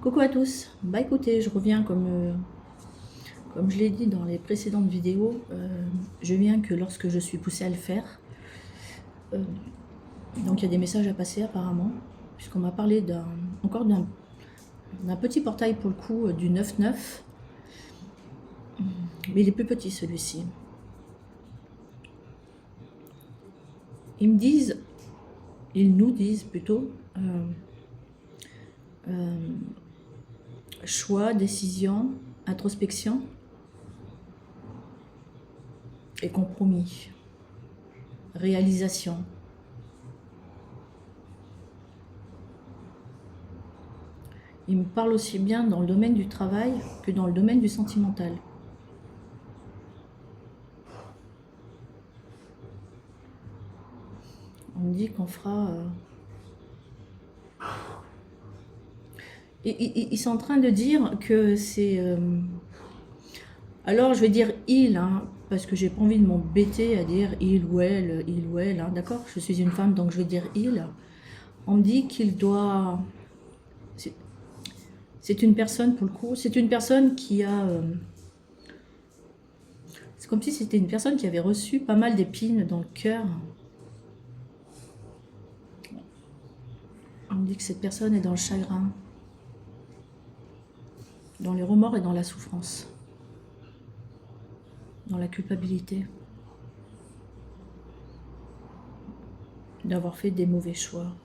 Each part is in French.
Coucou à tous. Bah écoutez, je reviens comme je l'ai dit dans les précédentes vidéos, je viens que lorsque je suis poussée à le faire. Donc il y a des messages à passer apparemment, puisqu'on m'a parlé encore d'un petit portail pour le coup du 9-9. Mais il est plus petit celui-ci. Ils nous disent plutôt, choix, décision, introspection et compromis, réalisation. Il me parle aussi bien dans le domaine du travail que dans le domaine du sentimental. On me dit qu'on fera... Ils sont en train de dire que c'est... Alors je vais dire il, hein, parce que j'ai pas envie de m'embêter à dire il ou elle, hein, d'accord? Je suis une femme, donc je vais dire il. On me dit qu'il doit... C'est une personne, pour le coup, c'est une personne qui a... c'est comme si c'était une personne qui avait reçu pas mal d'épines dans le cœur. On me dit que cette personne est dans le chagrin, dans les remords et dans la souffrance, dans la culpabilité d'avoir fait des mauvais choix.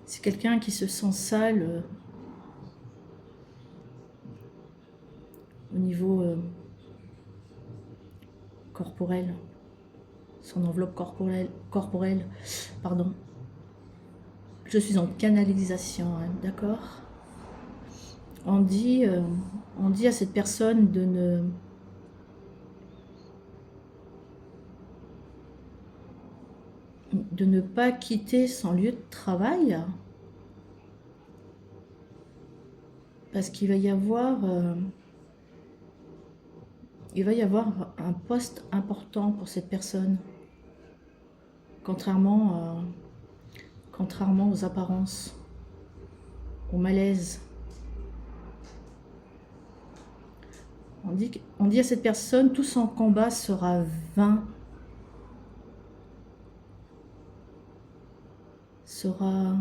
C'est quelqu'un qui se sent sale au niveau corporel, son enveloppe corporelle, pardon. Je suis en canalisation, hein, d'accord? On dit à cette personne de ne pas quitter son lieu de travail, parce qu'il va y avoir un poste important pour cette personne, contrairement aux apparences, au malaise. On dit à cette personne, tout son combat sera vain, sera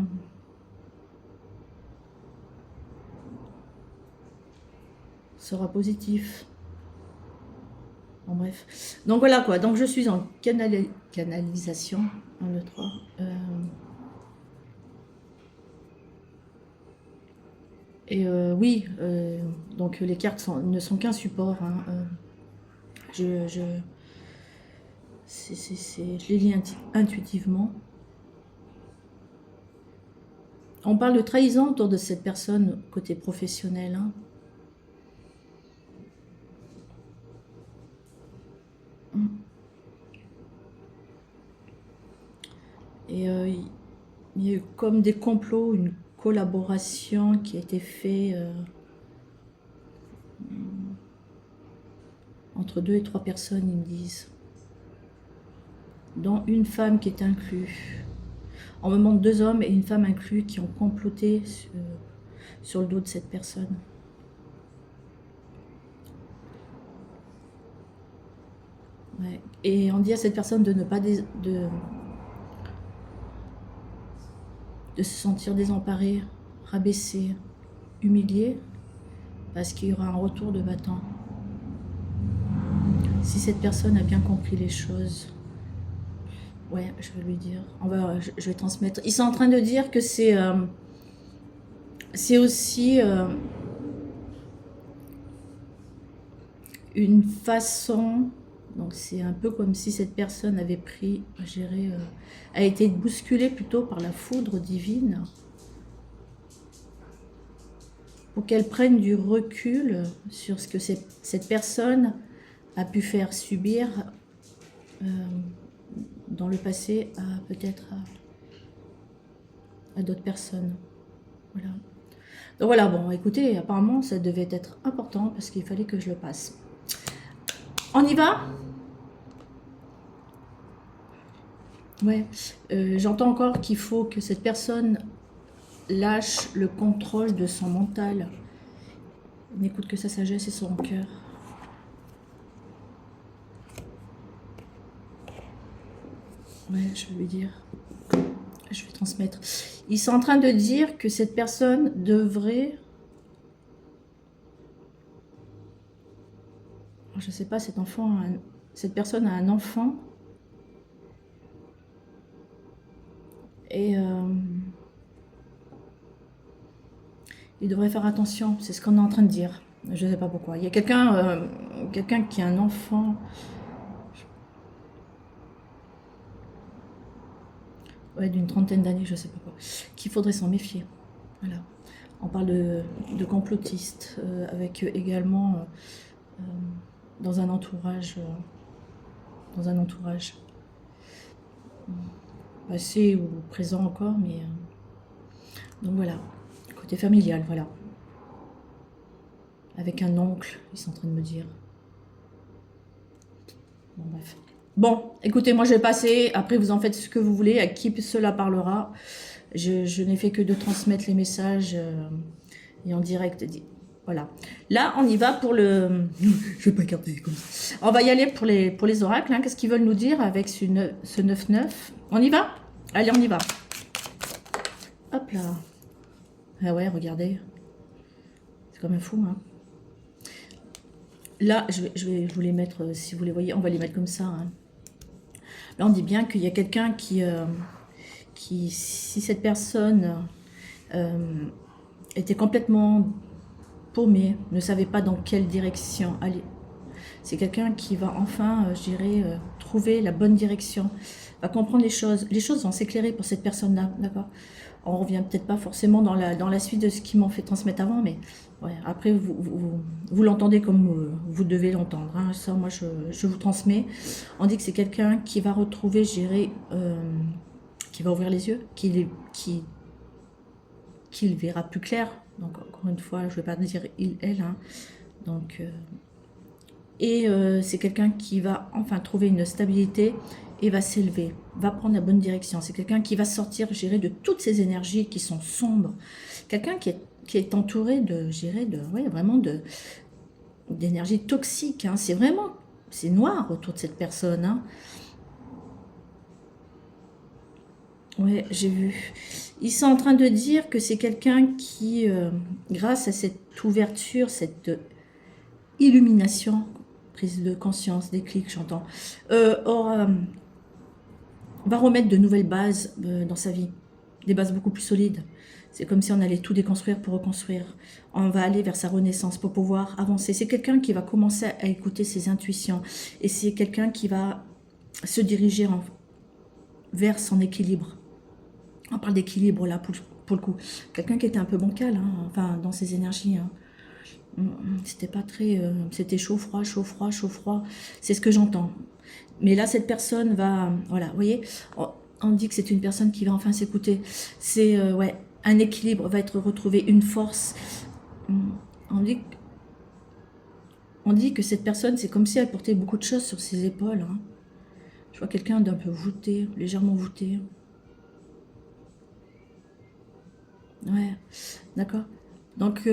positif. Bon, bref. Donc voilà quoi. Donc je suis en canalisation. 1, 2, 3. Et oui, donc les cartes ne sont qu'un support. Hein, je les lis intuitivement. On parle de trahison autour de cette personne côté professionnel. Hein. Et il y a eu comme des complots, une collaboration qui a été faite entre 2 et 3 personnes, ils me disent, dont une femme qui est inclue. On me montre 2 hommes et une femme inclus qui ont comploté sur le dos de cette personne. Ouais. Et on dit à cette personne de ne pas de se sentir désemparée, rabaissée, humiliée, parce qu'il y aura un retour de bâton. Si cette personne a bien compris les choses, ouais, je vais lui dire, je vais transmettre. Ils sont en train de dire que c'est aussi une façon, donc c'est un peu comme si cette personne avait a été bousculée plutôt par la foudre divine, pour qu'elle prenne du recul sur ce que cette personne a pu faire subir dans le passé peut-être à d'autres personnes. Voilà. Donc voilà, bon, écoutez, apparemment ça devait être important parce qu'il fallait que je le passe. On y va? Ouais, j'entends encore qu'il faut que cette personne lâche le contrôle de son mental. N'écoute que sa sagesse et son cœur. Ouais, je vais lui dire. Je vais transmettre. Ils sont en train de dire que cette personne devrait... Je sais pas, cette personne a un enfant. Et il devrait faire attention. C'est ce qu'on est en train de dire. Je ne sais pas pourquoi. Il y a quelqu'un qui a un enfant... Ouais, d'une trentaine d'années, je sais pas quoi, qu'il faudrait s'en méfier. Voilà. On parle de complotistes, avec également dans un entourage, passé ou présent encore, mais donc voilà, côté familial, voilà. Avec un oncle, ils sont en train de me dire. Bon, bref. Bon, écoutez, moi je vais passer, après vous en faites ce que vous voulez, à qui cela parlera. Je n'ai fait que de transmettre les messages et en direct. Voilà. Là, on y va pour le... Je vais pas garder comme ça. On va y aller pour les oracles. Hein. Qu'est-ce qu'ils veulent nous dire avec ce 9-9? On y va? Allez, on y va. Hop là. Ah ouais, regardez. C'est quand même fou, hein. Là, je vais vous les mettre, si vous les voyez, on va les mettre comme ça. Hein. Là, on dit bien qu'il y a quelqu'un qui, si cette personne était complètement paumée, ne savait pas dans quelle direction aller, c'est quelqu'un qui va enfin, je dirais, trouver la bonne direction, va comprendre les choses. Les choses vont s'éclairer pour cette personne-là, d'accord? On revient peut-être pas forcément dans la suite de ce qu'ils m'ont fait transmettre avant, mais ouais, après, vous l'entendez comme vous devez l'entendre. Hein. Ça, moi, je vous transmets. On dit que c'est quelqu'un qui va retrouver, je dirais, qui va ouvrir les yeux, qu'il verra plus clair. Donc, encore une fois, je ne vais pas dire il, elle. Hein. Donc, c'est quelqu'un qui va enfin trouver une stabilité et va s'élever, va prendre la bonne direction. C'est quelqu'un qui va sortir, je dirais, de toutes ces énergies qui sont sombres. Quelqu'un qui est entouré de, je dirais, vraiment d'énergie toxique. Hein. C'est noir autour de cette personne. Hein. Ouais, j'ai vu. Ils sont en train de dire que c'est quelqu'un qui, grâce à cette ouverture, cette illumination, prise de conscience, déclic, j'entends, va remettre de nouvelles bases dans sa vie, des bases beaucoup plus solides. C'est comme si on allait tout déconstruire pour reconstruire. On va aller vers sa renaissance pour pouvoir avancer. C'est quelqu'un qui va commencer à écouter ses intuitions et c'est quelqu'un qui va se diriger vers son équilibre. On parle d'équilibre là pour le coup. Quelqu'un qui était un peu bancal, hein, enfin dans ses énergies. Hein. C'était pas très... c'était chaud, froid, chaud, froid, chaud, froid. C'est ce que j'entends. Mais là, cette personne va... Voilà, vous voyez, on dit que c'est une personne qui va enfin s'écouter. C'est, ouais, un équilibre va être retrouvé, une force. On dit que cette personne, c'est comme si elle portait beaucoup de choses sur ses épaules. Hein. Je vois quelqu'un d'un peu voûté, légèrement voûté. Ouais, d'accord. Donc...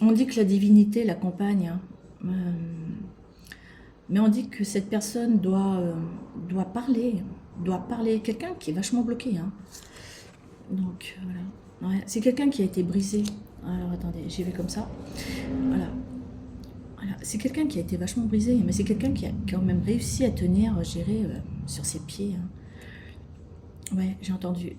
on dit que la divinité l'accompagne, hein. Mais on dit que cette personne doit parler, quelqu'un qui est vachement bloqué. Hein. Donc voilà, ouais. C'est quelqu'un qui a été brisé. Alors attendez, j'y vais comme ça. Voilà. C'est quelqu'un qui a été vachement brisé, mais c'est quelqu'un qui a quand même réussi à tenir, gérer sur ses pieds. Hein. Ouais, j'ai entendu.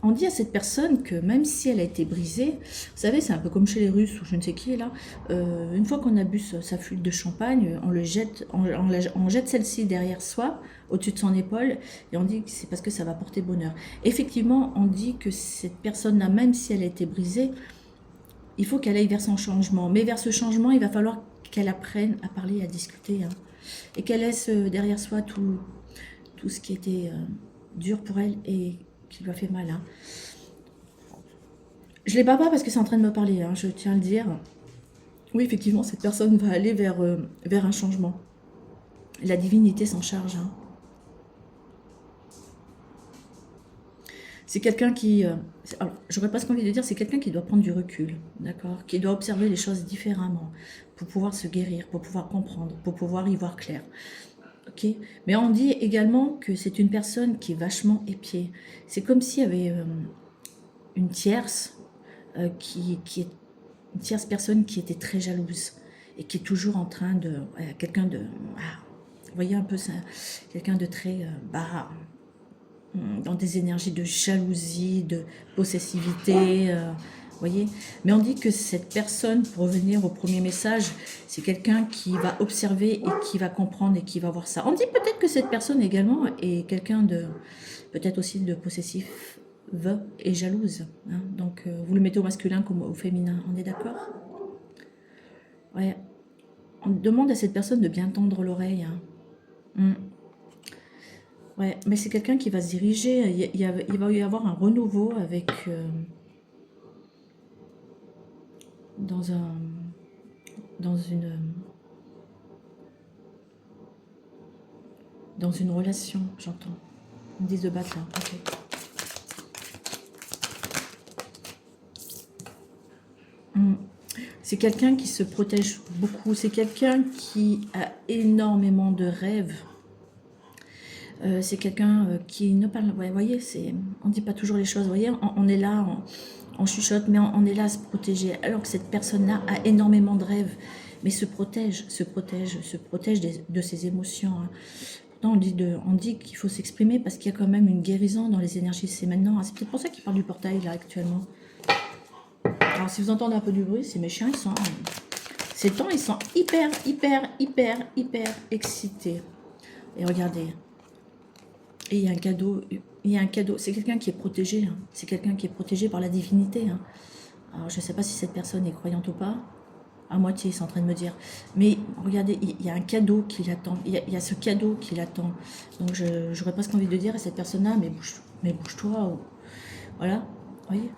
On dit à cette personne que même si elle a été brisée, vous savez, c'est un peu comme chez les Russes ou je ne sais qui est là, une fois qu'on a bu sa flûte de champagne, on jette celle-ci derrière soi, au-dessus de son épaule, et on dit que c'est parce que ça va porter bonheur. Effectivement, on dit que cette personne-là, même si elle a été brisée, il faut qu'elle aille vers son changement. Mais vers ce changement, il va falloir qu'elle apprenne à parler, à discuter, hein, et qu'elle laisse derrière soi tout ce qui était dur pour elle et qui lui a fait mal. Hein. Je ne l'ai pas parce que c'est en train de me parler, hein, je tiens à le dire. Oui, effectivement, cette personne va aller vers un changement. La divinité s'en charge. Hein. C'est quelqu'un qui... alors, j'aurais presque envie de dire, c'est quelqu'un qui doit prendre du recul, d'accord? Qui doit observer les choses différemment pour pouvoir se guérir, pour pouvoir comprendre, pour pouvoir y voir clair. Ok? Mais on dit également que c'est une personne qui est vachement épiée. C'est comme s'il y avait une tierce qui est une tierce personne qui était très jalouse et qui est toujours en train de... quelqu'un de... vous voyez un peu ça, quelqu'un de très... dans des énergies de jalousie, de possessivité, vous voyez. Mais on dit que cette personne, pour revenir au premier message, c'est quelqu'un qui va observer et qui va comprendre et qui va voir ça. On dit peut-être que cette personne également est quelqu'un de, peut-être aussi de possessif et jalouse. Hein. Donc vous le mettez au masculin comme au féminin, on est d'accord? Ouais. On demande à cette personne de bien tendre l'oreille. Hein. Ouais, mais c'est quelqu'un qui va se diriger. Il va y avoir un renouveau avec dans un dans une relation, j'entends. Une 10 de bâton. Ok. C'est quelqu'un qui se protège beaucoup. C'est quelqu'un qui a énormément de rêves. C'est quelqu'un qui ne parle... Ouais, vous voyez, on ne dit pas toujours les choses. Vous voyez, on est là, on chuchote, mais on est là à se protéger. Alors que cette personne-là a énormément de rêves, mais se protège de ses émotions. Hein. Pourtant, on dit qu'il faut s'exprimer parce qu'il y a quand même une guérison dans les énergies. C'est maintenant. Hein. C'est peut-être pour ça qu'il parle du portail, là, actuellement. Alors, si vous entendez un peu du bruit, c'est mes chiens, ces temps, ils sont hyper excités. Et regardez. Et il y a un cadeau, c'est quelqu'un qui est protégé, hein. C'est quelqu'un qui est protégé par la divinité. Hein. Alors je ne sais pas si cette personne est croyante ou pas, à moitié, c'est en train de me dire. Mais regardez, il y a un cadeau qui l'attend, il y a ce cadeau qui l'attend. Donc j'aurais presque envie de dire à cette personne-là, mais bouge-toi. Voilà, vous voyez.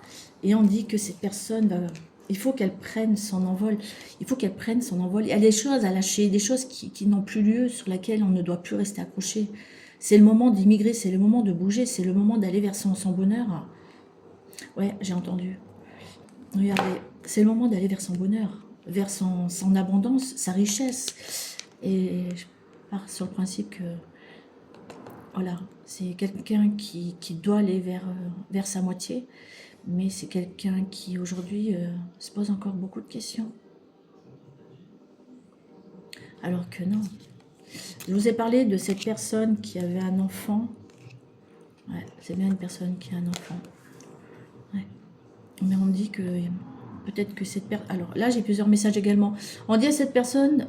Et on dit que cette personne il faut qu'elle prenne son envol. Il faut qu'elle prenne son envol. Il y a des choses à lâcher, des choses qui n'ont plus lieu, sur lesquelles on ne doit plus rester accroché. C'est le moment d'immigrer, c'est le moment de bouger, c'est le moment d'aller vers son bonheur. Ouais, j'ai entendu. Regardez, c'est le moment d'aller vers son bonheur, vers son abondance, sa richesse. Et je pars sur le principe que, voilà, c'est quelqu'un qui doit aller vers sa moitié, mais c'est quelqu'un qui aujourd'hui se pose encore beaucoup de questions. Alors que non. Je vous ai parlé de cette personne qui avait un enfant. Ouais, c'est bien une personne qui a un enfant. Ouais. Mais on dit que peut-être que cette personne... Alors là, j'ai plusieurs messages également. On dit à cette personne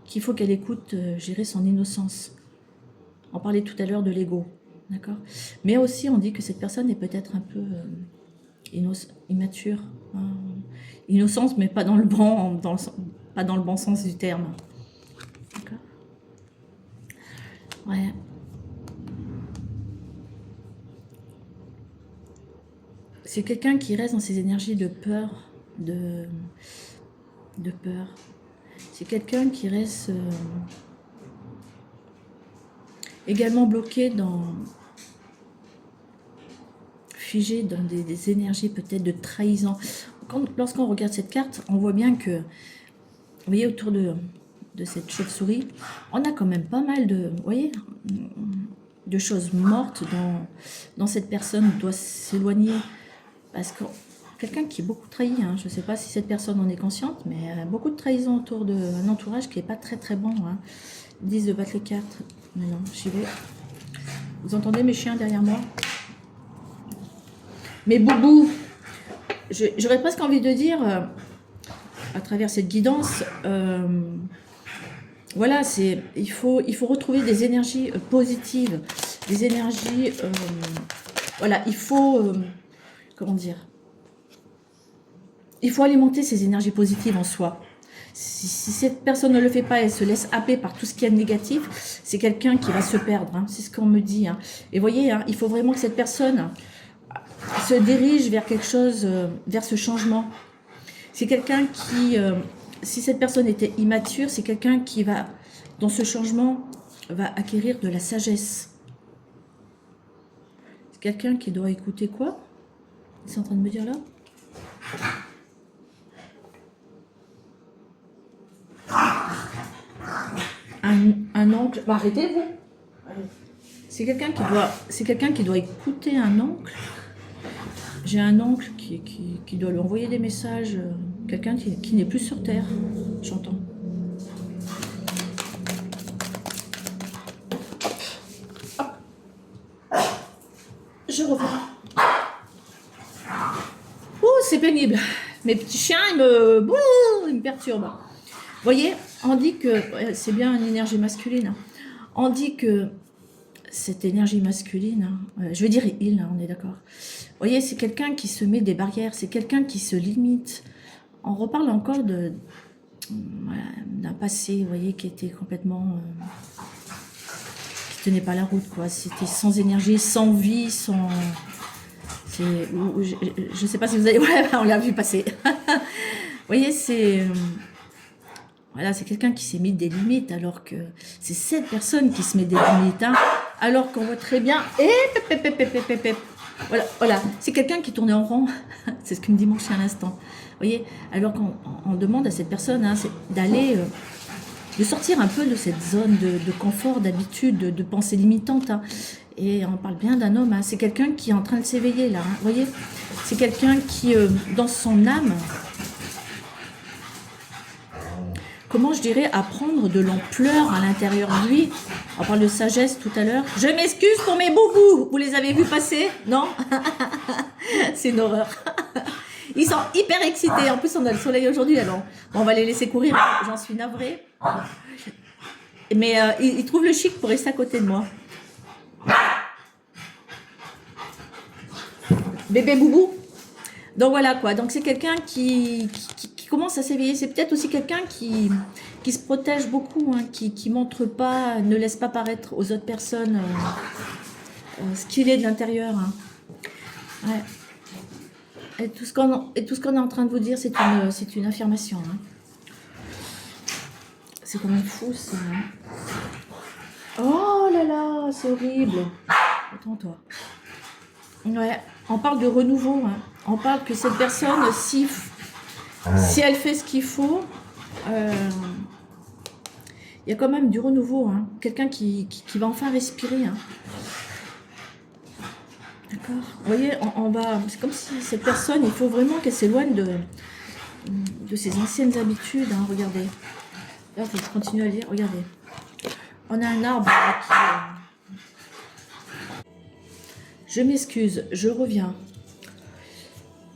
qu'il faut qu'elle écoute gérer son innocence. On parlait tout à l'heure de l'ego. D'accord. Mais aussi, on dit que cette personne est peut-être un peu immature. Hein. Innocence, mais pas dans le bon, pas dans le bon sens du terme. D'accord. Ouais. C'est quelqu'un qui reste dans ses énergies de peur, de peur. C'est quelqu'un qui reste également bloqué figé dans des énergies peut-être de trahison. Lorsqu'on regarde cette carte, on voit bien que, vous voyez, autour de cette chauve-souris, on a quand même pas mal de, vous voyez, de choses mortes dans cette personne doit s'éloigner. Parce que quelqu'un qui est beaucoup trahi, hein, je ne sais pas si cette personne en est consciente, mais beaucoup de trahison autour d'un entourage qui n'est pas très bon. Hein. Ils disent de battre les cartes. Mais non, j'y vais. Vous entendez mes chiens derrière moi? Mais boubou, j'aurais presque envie de dire, à travers cette guidance, voilà, il faut retrouver des énergies positives, des énergies, voilà, il faut, comment dire, il faut alimenter ces énergies positives en soi. Si cette personne ne le fait pas, elle se laisse happer par tout ce qui est négatif, c'est quelqu'un qui va se perdre, hein, c'est ce qu'on me dit. Hein. Et vous voyez, hein, il faut vraiment que cette personne se dirige vers quelque chose, vers ce changement. C'est quelqu'un qui, si cette personne était immature, c'est quelqu'un qui va, dans ce changement, va acquérir de la sagesse. Quelqu'un qui doit écouter quoi? C'est en train de me dire là? Un oncle. Bah, arrêtez-vous. C'est quelqu'un qui doit écouter un oncle. J'ai un oncle qui doit lui envoyer des messages. Quelqu'un qui n'est plus sur Terre. J'entends. Je reviens. Ouh, c'est pénible. Mes petits chiens, ils me perturbent. Vous voyez, on dit que c'est bien une énergie masculine. Hein. On dit que cette énergie masculine, je veux dire il, on est d'accord. Vous voyez, c'est quelqu'un qui se met des barrières, c'est quelqu'un qui se limite. On reparle encore voilà, d'un passé, vous voyez, qui était complètement... qui tenait pas la route, quoi. C'était sans énergie, sans vie, sans... Je sais pas si vous avez... Ouais, on l'a vu passer. Vous voyez, c'est... Voilà, c'est quelqu'un qui s'est mis des limites, alors que c'est cette personne qui se met des limites, hein, alors qu'on voit très bien... Voilà, voilà. C'est quelqu'un qui tournait en rond. C'est ce que me dit mon chien à l'instant. Vous voyez, alors qu'on demande à cette personne hein, d'aller... de sortir un peu de cette zone de confort, d'habitude, de pensée limitante. Hein. Et on parle bien d'un homme, hein. C'est quelqu'un qui est en train de s'éveiller là. Hein. Vous voyez, c'est quelqu'un qui, dans son âme, comment je dirais, apprendre de l'ampleur à l'intérieur de lui. On parle de sagesse tout à l'heure. Je m'excuse pour mes boubous. Vous les avez vus passer? Non? C'est une horreur. Ils sont hyper excités. En plus, on a le soleil aujourd'hui. Alors, on va les laisser courir. J'en suis navrée. Mais ils trouvent le chic pour rester à côté de moi. Bébé boubou. Donc voilà quoi. Donc c'est quelqu'un qui commence à s'éveiller. C'est peut-être aussi quelqu'un qui se protège beaucoup, hein, qui montre pas, ne laisse pas paraître aux autres personnes ce qu'il est de l'intérieur. Hein. Ouais. Et tout ce qu'on est en train de vous dire, c'est une affirmation. Hein. C'est quand même fou ça. Hein. Oh là là, c'est horrible. Attends-toi. Ouais, on parle de renouveau. Hein. On parle que cette personne, si elle fait ce qu'il faut, il y a quand même du renouveau. Hein. Quelqu'un qui va enfin respirer. Hein. D'accord. Vous voyez, c'est comme si cette personne, il faut vraiment qu'elle s'éloigne de ses anciennes habitudes. Hein. Regardez. Là, je continue à lire. Regardez. On a un arbre qui... Je m'excuse, je reviens.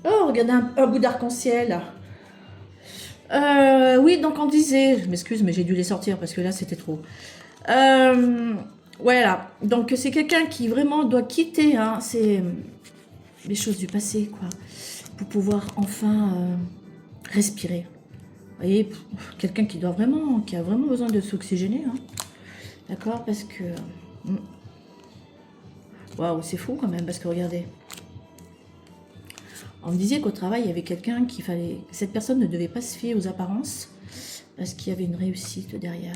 Oh, regardez un bout d'arc-en-ciel. Oui, donc on disait... Je m'excuse, mais j'ai dû les sortir parce que là, c'était trop. Voilà. Donc, c'est quelqu'un qui vraiment doit quitter hein, les choses du passé, quoi. Pour pouvoir enfin respirer. Vous voyez, quelqu'un qui a vraiment besoin de s'oxygéner. Hein. D'accord? Parce que... Waouh, c'est fou quand même, parce que regardez. On me disait qu'au travail, il y avait quelqu'un cette personne ne devait pas se fier aux apparences, parce qu'il y avait une réussite derrière.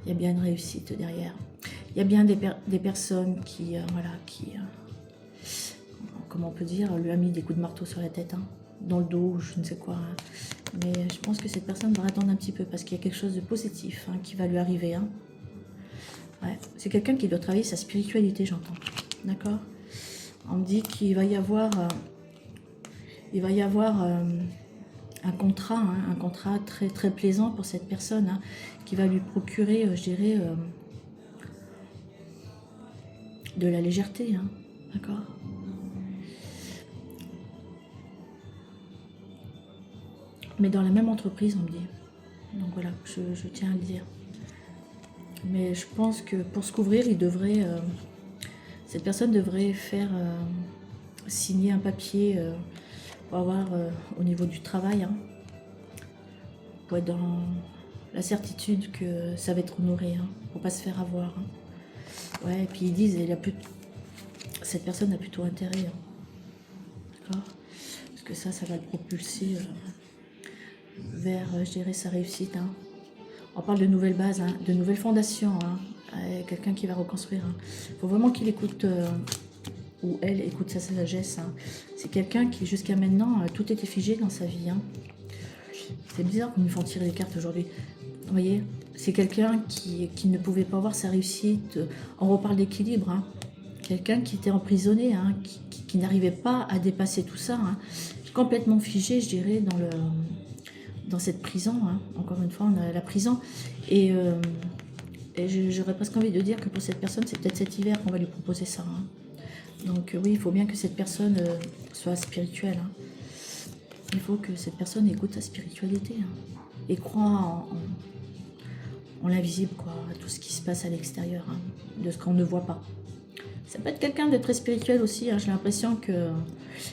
Il y a bien une réussite derrière. Il y a bien des personnes qui, comment on peut dire, lui a mis des coups de marteau sur la tête, hein, dans le dos, je ne sais quoi. Hein. Mais je pense que cette personne va attendre un petit peu, parce qu'il y a quelque chose de positif hein, qui va lui arriver. Hein. Ouais. C'est quelqu'un qui doit travailler sa spiritualité, j'entends. D'accord? On me dit qu'il va y avoir, un contrat très, très plaisant pour cette personne, hein, qui va lui procurer, je dirais, de la légèreté. Hein, d'accord? Mais dans la même entreprise, on me dit. Donc voilà, je tiens à le dire. Mais je pense que pour se couvrir, cette personne devrait faire signer un papier pour avoir au niveau du travail, hein, pour être dans la certitude que ça va être honoré, hein, pour pas se faire avoir. Hein. Ouais, et puis ils disent, cette personne a plutôt intérêt, hein, d'accord, parce que ça va le propulser vers, je dirais, sa réussite. Hein. On parle de nouvelles bases, hein, de nouvelles fondations. Hein. Quelqu'un qui va reconstruire. Il faut vraiment qu'il écoute, ou elle écoute sa sagesse. Hein. C'est quelqu'un qui, jusqu'à maintenant, tout était figé dans sa vie. Hein. C'est bizarre qu'on me font tirer les cartes aujourd'hui. Vous voyez, c'est quelqu'un qui ne pouvait pas voir sa réussite. On reparle d'équilibre. Hein. Quelqu'un qui était emprisonné, hein, qui n'arrivait pas à dépasser tout ça. Hein. Complètement figé, je dirais, dans cette prison. Hein. Encore une fois, on a la prison. Et j'aurais presque envie de dire que pour cette personne, c'est peut-être cet hiver qu'on va lui proposer ça. Hein. Donc oui, il faut bien que cette personne soit spirituelle. Hein. Il faut que cette personne écoute sa spiritualité. Hein. Et croit en l'invisible, quoi, à tout ce qui se passe à l'extérieur, hein, de ce qu'on ne voit pas. Ça peut être quelqu'un de très spirituel aussi, hein, j'ai l'impression que...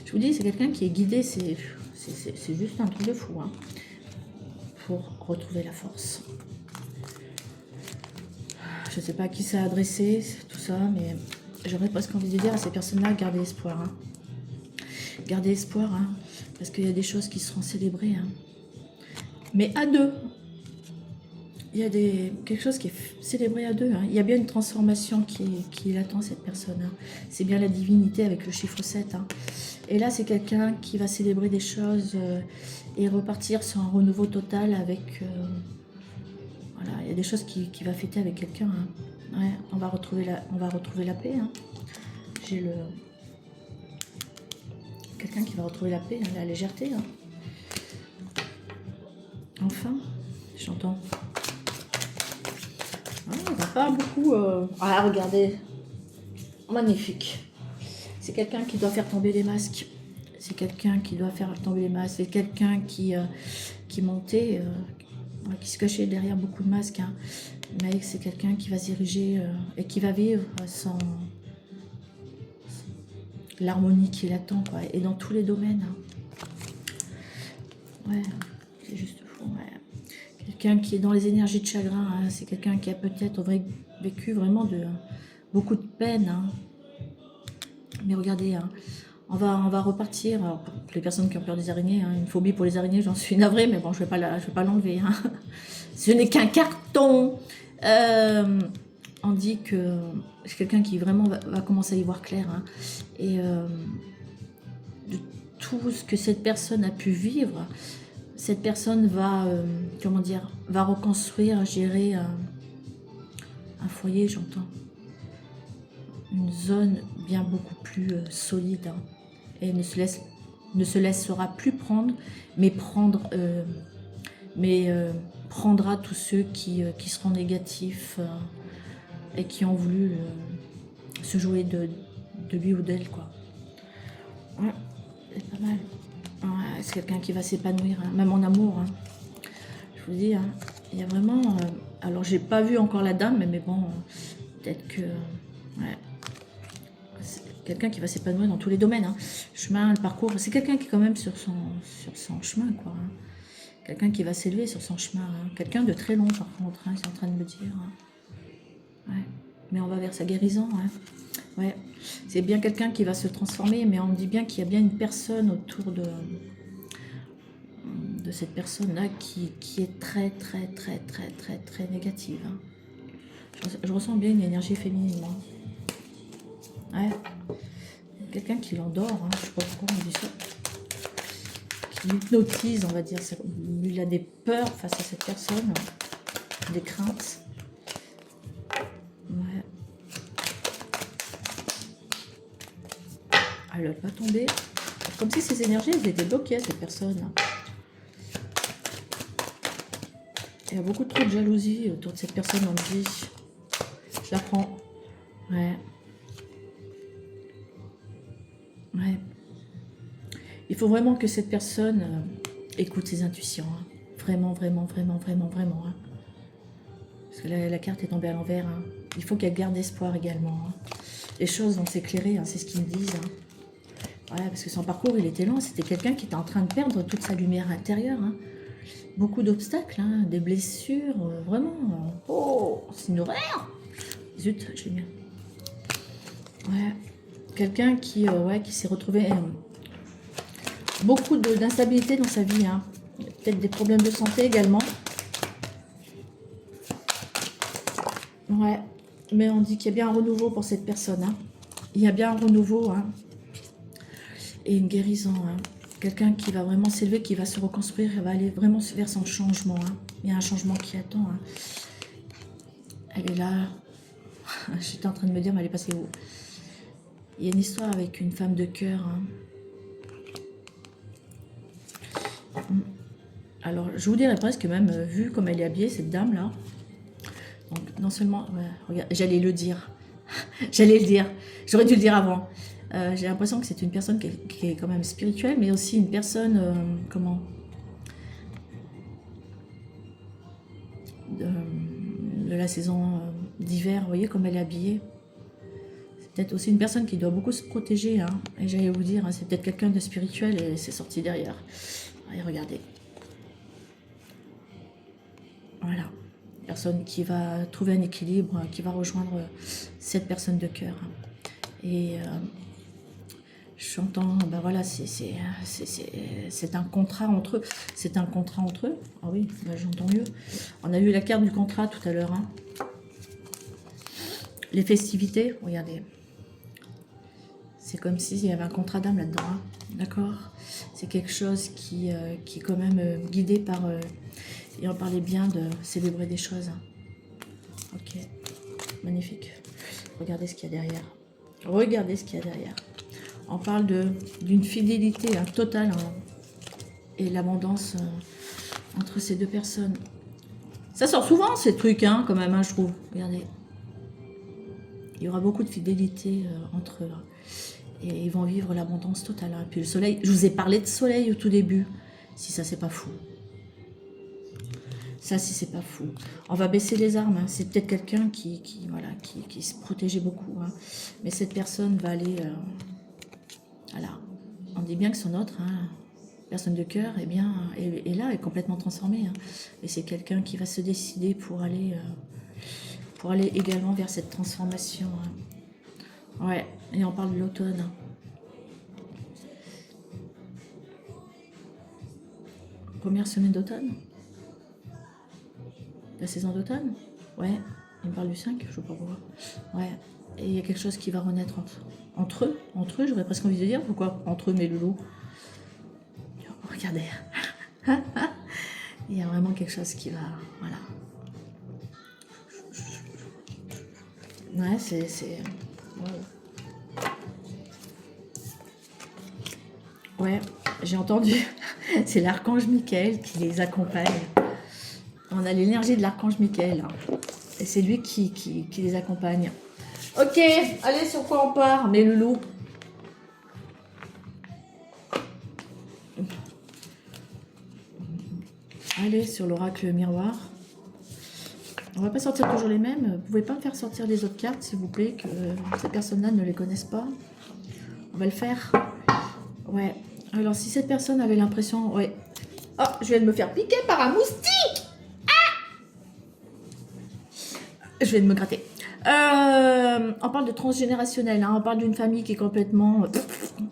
Je vous dis, c'est quelqu'un qui est guidé, c'est juste un truc de fou, hein, pour retrouver la force. Je ne sais pas à qui ça a adressé, tout ça, mais j'aurais presque envie de dire à ces personnes-là, gardez espoir. Hein. Gardez espoir, hein, parce qu'il y a des choses qui seront célébrées. Hein. Mais à deux. Il y a quelque chose qui est célébré à deux. Hein. Il y a bien une transformation qui attend cette personne. Hein. C'est bien la divinité avec le chiffre 7. Hein. Et là, c'est quelqu'un qui va célébrer des choses et repartir sur un renouveau total avec... voilà, il y a des choses qui va fêter avec quelqu'un. Hein. Ouais, on va retrouver la paix. Hein. J'ai le... Quelqu'un qui va retrouver la paix, hein, la légèreté. Hein. Enfin, j'entends... Il n'y a pas beaucoup... Ah, regardez. Magnifique. C'est quelqu'un qui doit faire tomber les masques. C'est quelqu'un qui doit faire tomber les masques. C'est quelqu'un qui montait, qui se cachait derrière beaucoup de masques. Hein. Mais c'est quelqu'un qui va se diriger et qui va vivre sans l'harmonie qui l'attend, quoi. Et dans tous les domaines. Hein. Ouais, c'est juste fou, ouais. Quelqu'un qui est dans les énergies de chagrin, hein. C'est quelqu'un qui a peut-être vécu vraiment beaucoup de peine. Hein. Mais regardez, hein, on va repartir. Alors, pour les personnes qui ont peur des araignées, hein, une phobie pour les araignées, j'en suis navrée, mais bon, je vais pas l'enlever. Hein. Ce n'est qu'un carton. On dit que c'est quelqu'un qui vraiment va commencer à y voir clair. Hein. Et de tout ce que cette personne a pu vivre, cette personne va, va reconstruire, gérer un foyer, j'entends. Une zone bien beaucoup plus solide. Hein, et ne se laissera plus prendre, mais prendra tous ceux qui seront négatifs et qui ont voulu se jouer de lui ou d'elle, quoi. Ouais, c'est pas mal. Ouais, c'est quelqu'un qui va s'épanouir, hein, même en amour. Hein. Je vous dis, hein, il y a vraiment... alors, j'ai pas vu encore la dame, mais bon, peut-être que... ouais, c'est quelqu'un qui va s'épanouir dans tous les domaines. Hein. Chemin, le parcours, c'est quelqu'un qui est quand même sur son chemin, quoi. Hein. Quelqu'un qui va s'élever sur son chemin. Hein. Quelqu'un de très long, par contre, hein, c'est en train de me dire. Hein. Ouais. Mais on va vers sa guérison. Hein. Ouais. C'est bien quelqu'un qui va se transformer, mais on me dit bien qu'il y a bien une personne autour de cette personne-là qui est très, très, très, très, très, très négative. Hein. Je ressens bien une énergie féminine, moi. Ouais. Quelqu'un qui l'endort, hein. Je sais pas pourquoi on dit ça. Qui l'hypnotise, on va dire. Il a des peurs face à cette personne, des craintes. Ouais. Elle va pas tomber. Comme si ces énergies, elles étaient bloquées à cette personne. Il y a beaucoup trop de jalousie autour de cette personne, on me dit. Je la prends. Ouais. Ouais. Il faut vraiment que cette personne écoute ses intuitions. Hein. Vraiment, vraiment, vraiment, vraiment, vraiment. Hein. Parce que la carte est tombée à l'envers. Hein. Il faut qu'elle garde espoir également. Hein. Les choses vont s'éclairer, hein, c'est ce qu'ils me disent. Hein. Voilà, parce que son parcours, il était lent. C'était quelqu'un qui était en train de perdre toute sa lumière intérieure. Hein. Beaucoup d'obstacles, hein, des blessures, vraiment. Oh, c'est une horreur. Zut, j'ai bien. Ouais. Quelqu'un qui s'est retrouvé beaucoup d'instabilité dans sa vie. Hein. Peut-être des problèmes de santé également. Ouais. Mais on dit qu'il y a bien un renouveau pour cette personne. Hein. Il y a bien un renouveau. Hein. Et une guérison. Hein. Quelqu'un qui va vraiment s'élever, qui va se reconstruire, va aller vraiment vers son changement. Hein. Il y a un changement qui attend. Hein. Elle est là. J'étais en train de me dire, mais elle est passée où? Il y a une histoire avec une femme de cœur. Hein. Alors, je vous dirais presque même, vu comme elle est habillée, cette dame-là. Donc, non seulement... Ouais, regarde, j'allais le dire. J'allais le dire. J'aurais dû le dire avant. J'ai l'impression que c'est une personne qui est quand même spirituelle, mais aussi une personne... comment de la saison d'hiver, vous voyez comme elle est habillée. C'est peut-être aussi une personne qui doit beaucoup se protéger. Hein. Et j'allais vous dire, hein, c'est peut-être quelqu'un de spirituel et c'est sorti derrière. Allez, regardez. Voilà. Personne qui va trouver un équilibre, qui va rejoindre cette personne de cœur. Et j'entends, ben voilà, c'est un contrat entre eux. C'est un contrat entre eux. Ah oui, ben j'entends mieux. On a eu la carte du contrat tout à l'heure. Hein. Les festivités, regardez. C'est comme s'il y avait un contrat d'âme là-dedans. Hein. D'accord? C'est quelque chose qui est quand même guidé par... et on parlait bien de célébrer des choses. Hein. Ok, magnifique. Regardez ce qu'il y a derrière. Regardez ce qu'il y a derrière. On parle d'une fidélité hein, totale hein, et l'abondance entre ces deux personnes. Ça sort souvent ces trucs hein, quand même, hein, je trouve. Regardez. Il y aura beaucoup de fidélité entre eux. Et ils vont vivre l'abondance totale. Hein. Puis le soleil, je vous ai parlé de soleil au tout début. Si ça, c'est pas fou. Ça, si c'est pas fou. On va baisser les armes. Hein. C'est peut-être quelqu'un voilà, qui se protégeait beaucoup. Hein. Mais cette personne va aller... voilà. On dit bien que son autre, hein, personne de cœur, eh bien, est là, est complètement transformée. Hein. Et c'est quelqu'un qui va se décider pour aller également vers cette transformation. Hein. Ouais, et on parle de l'automne. Première semaine d'automne. La saison d'automne. Ouais, il me parle du 5, je sais pas pourquoi. Ouais, et il y a quelque chose qui va renaître entre eux, j'aurais presque envie de dire. Pourquoi entre eux, mes loulous? Regardez. Il y a vraiment quelque chose qui va... Voilà. Ouais, c'est... Ouais, j'ai entendu. C'est l'archange Michael qui les accompagne. On a l'énergie de l'archange Michael. Hein. Et c'est lui qui les accompagne. Ok, allez, sur quoi on part, mes loulous? Allez, sur l'oracle miroir. On va pas sortir toujours les mêmes. Vous pouvez pas me faire sortir les autres cartes, s'il vous plaît, que ces personnes-là ne les connaissent pas. On va le faire. Ouais. Alors, si cette personne avait l'impression... Ouais. Oh, je viens de me faire piquer par un moustique. Ah, je viens de me gratter. On parle de transgénérationnel, hein, on parle d'une famille qui est complètement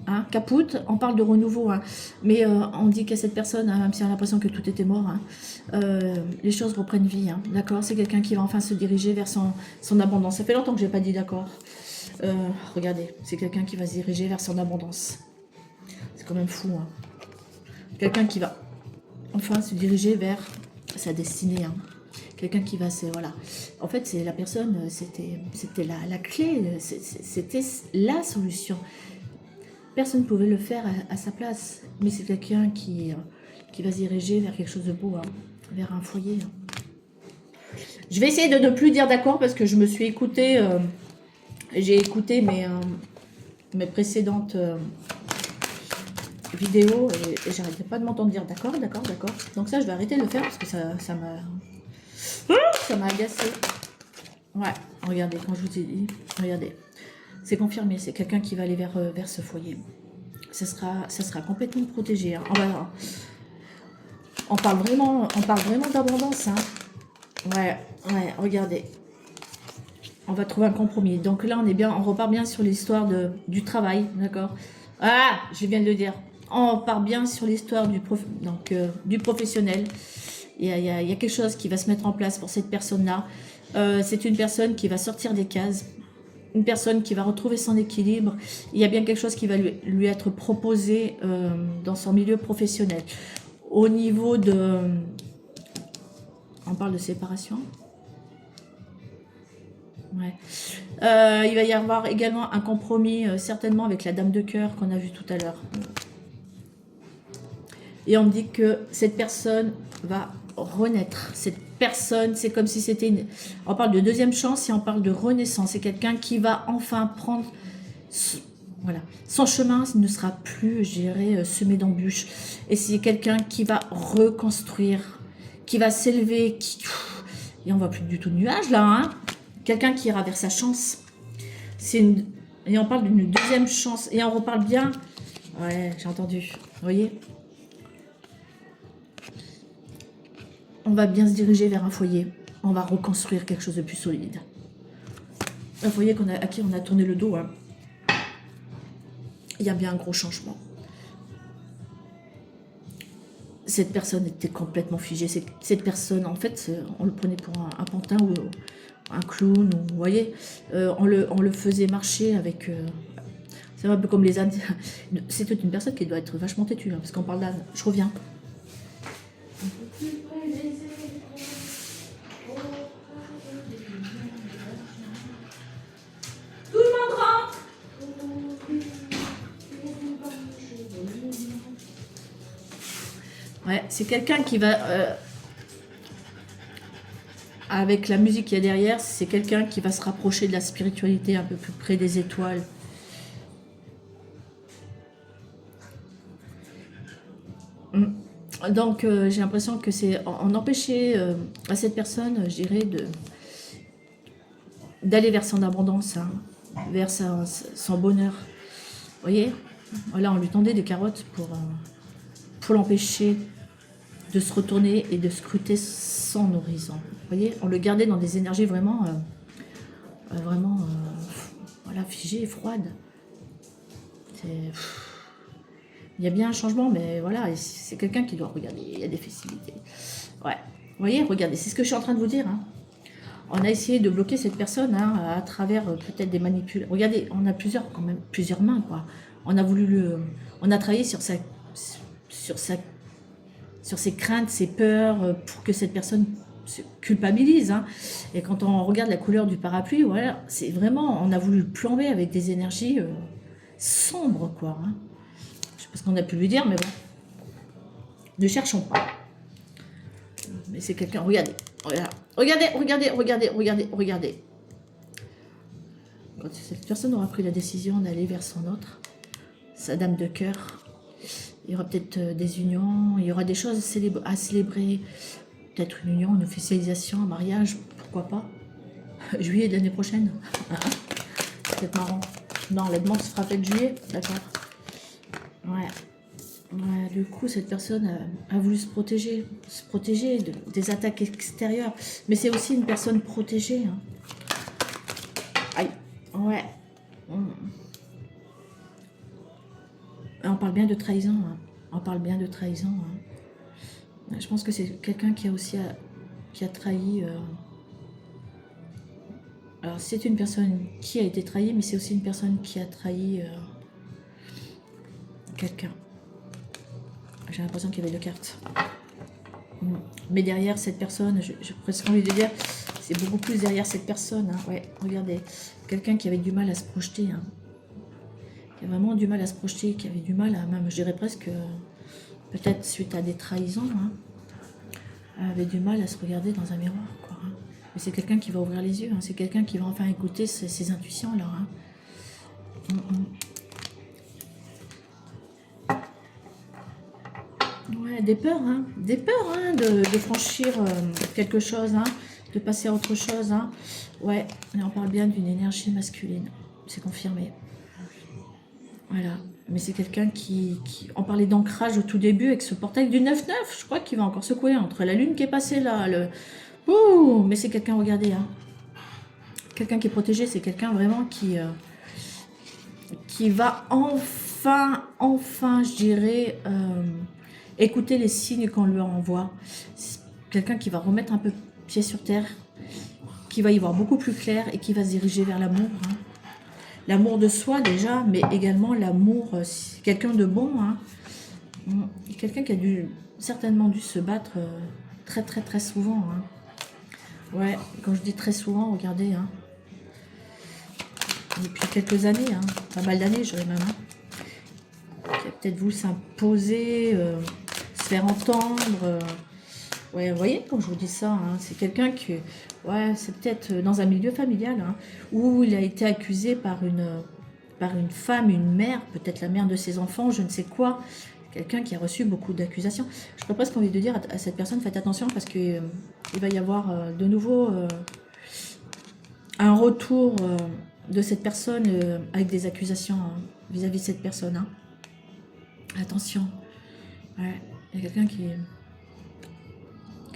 hein, capoute, on parle de renouveau, hein, mais on dit qu'à cette personne, hein, même si on a l'impression que tout était mort, hein, les choses reprennent vie, hein, d'accord? C'est quelqu'un qui va enfin se diriger vers son abondance. Ça fait longtemps que je n'ai pas dit d'accord. Regardez, c'est quelqu'un qui va se diriger vers son abondance. C'est quand même fou. Hein. Quelqu'un qui va enfin se diriger vers sa destinée. Hein. Quelqu'un qui va se... Voilà. En fait, c'est la personne, c'était la clé, c'était la solution. Personne ne pouvait le faire à sa place. Mais c'est quelqu'un qui va se diriger vers quelque chose de beau, hein, vers un foyer. Hein. Je vais essayer de ne plus dire d'accord parce que je me suis écoutée... j'ai écouté mes précédentes vidéos et j'arrêtais pas de m'entendre dire d'accord. Donc ça, je vais arrêter de le faire parce que ça m'a agacé. Ouais, regardez, quand je vous ai dit, regardez, c'est confirmé, c'est quelqu'un qui va aller vers ce foyer. Ça sera complètement protégé. Hein. On parle vraiment d'abondance. Hein. Ouais, regardez. On va trouver un compromis. Donc là, on repart bien sur l'histoire du travail, d'accord? Ah, je viens de le dire. On part bien sur l'histoire du professionnel. Il y a quelque chose qui va se mettre en place pour cette personne-là. C'est une personne qui va sortir des cases, une personne qui va retrouver son équilibre. Il y a bien quelque chose qui va lui être proposé dans son milieu professionnel. Au niveau de... On parle de séparation. Ouais. Il va y avoir également un compromis, certainement avec la dame de cœur qu'on a vu tout à l'heure. Et on me dit que cette personne va renaître. Cette personne, c'est comme si c'était une... On parle de deuxième chance et on parle de renaissance. C'est quelqu'un qui va enfin prendre... Voilà. Son chemin ne sera plus, je dirais, semé d'embûches. Et c'est quelqu'un qui va reconstruire, qui va s'élever, qui... Et on voit plus du tout de nuages là, hein. Quelqu'un qui ira vers sa chance. Et on parle d'une deuxième chance. Et on reparle bien... Ouais, j'ai entendu. Vous voyez ? On va bien se diriger vers un foyer. On va reconstruire quelque chose de plus solide. Un foyer à qui on a tourné le dos. Hein. Il y a bien un gros changement. Cette personne était complètement figée. Cette personne, en fait, on le prenait pour un pantin ou un clown. Ou, vous voyez, on le faisait marcher avec... c'est un peu comme les ânes. C'est une personne qui doit être vachement têtue. Hein, parce qu'on parle d'âne. Je reviens. Ouais, c'est quelqu'un qui va... avec la musique qu'il y a derrière, c'est quelqu'un qui va se rapprocher de la spiritualité, un peu plus près des étoiles. Donc, j'ai l'impression que c'est en empêcher à cette personne, je dirais, d'aller vers son abondance, hein, vers son bonheur. Vous voyez? Voilà, on lui tendait des carottes pour l'empêcher de se retourner et de scruter son horizon. Vous voyez, on le gardait dans des énergies vraiment, voilà, figées et froides. Il y a bien un changement, mais voilà, c'est quelqu'un qui doit regarder. Il y a des festivités. Ouais, vous voyez, regardez, c'est ce que je suis en train de vous dire. Hein. On a essayé de bloquer cette personne hein, à travers peut-être des manipulations. Regardez, on a quand même plusieurs mains, quoi. On a on a travaillé sur ses craintes, ses peurs, pour que cette personne se culpabilise. Hein. Et quand on regarde la couleur du parapluie, voilà, c'est vraiment, on a voulu le plomber avec des énergies sombres, quoi. Hein. Je sais pas ce qu'on a pu lui dire, mais bon. Ne cherchons pas. Mais c'est quelqu'un, regardez. Regardez. Quand cette personne aura pris la décision d'aller vers son autre, sa dame de cœur, il y aura peut-être des unions, il y aura des choses à célébrer, peut-être une union, une officialisation, un mariage, pourquoi pas. Juillet de l'année prochaine. C'est peut-être marrant. Non, la demande se fera peut-être juillet, d'accord. Ouais. Ouais, du coup, cette personne a voulu se protéger des attaques extérieures. Mais c'est aussi une personne protégée. Hein. Aïe, ouais. On parle bien de trahison. Hein. On parle bien de trahison. Hein. Je pense que c'est quelqu'un qui a aussi qui a trahi. Alors, c'est une personne qui a été trahie, mais c'est aussi une personne qui a trahi quelqu'un. J'ai l'impression qu'il y avait deux cartes. Mais derrière cette personne, j'ai presque envie de dire, c'est beaucoup plus derrière cette personne. Hein. Ouais, regardez, quelqu'un qui avait du mal à se projeter. Hein. Qui a vraiment du mal à se projeter, qui avait du mal à, même, je dirais presque, peut-être suite à des trahisons, hein, avait du mal à se regarder dans un miroir. Quoi, hein. Mais c'est quelqu'un qui va ouvrir les yeux. Hein. C'est quelqu'un qui va enfin écouter ses intuitions. Alors, hein. Ouais, des peurs, hein, de franchir quelque chose, hein, de passer à autre chose. Hein. Ouais, et on parle bien d'une énergie masculine, c'est confirmé. Voilà, mais c'est quelqu'un on parlait d'ancrage au tout début avec ce portail du 9-9, je crois qu'il va encore secouer entre la lune qui est passée là, ouh, mais c'est quelqu'un, regardez, hein. Quelqu'un qui est protégé, c'est quelqu'un vraiment qui va enfin, je dirais... écoutez les signes qu'on lui envoie. C'est quelqu'un qui va remettre un peu pied sur terre, qu'il va y voir beaucoup plus clair et qui va se diriger vers l'amour. Hein. L'amour de soi déjà, mais également l'amour, quelqu'un de bon. Hein. Quelqu'un qui a certainement dû se battre très très très souvent. Hein. Ouais, quand je dis très souvent, regardez. Hein. Depuis quelques années, hein. Pas mal d'années, je dirais même. Hein. Qui a peut-être voulu s'imposer, se faire entendre. Ouais, vous voyez, quand je vous dis ça, hein, c'est quelqu'un qui, ouais, c'est peut-être dans un milieu familial, hein, où il a été accusé par une femme, une mère, peut-être la mère de ses enfants, je ne sais quoi. Quelqu'un qui a reçu beaucoup d'accusations. J'aurais presque envie de dire à cette personne, faites attention parce que il va y avoir de nouveau un retour de cette personne avec des accusations vis-à-vis de cette personne. Hein. Attention. Ouais, il y a quelqu'un qui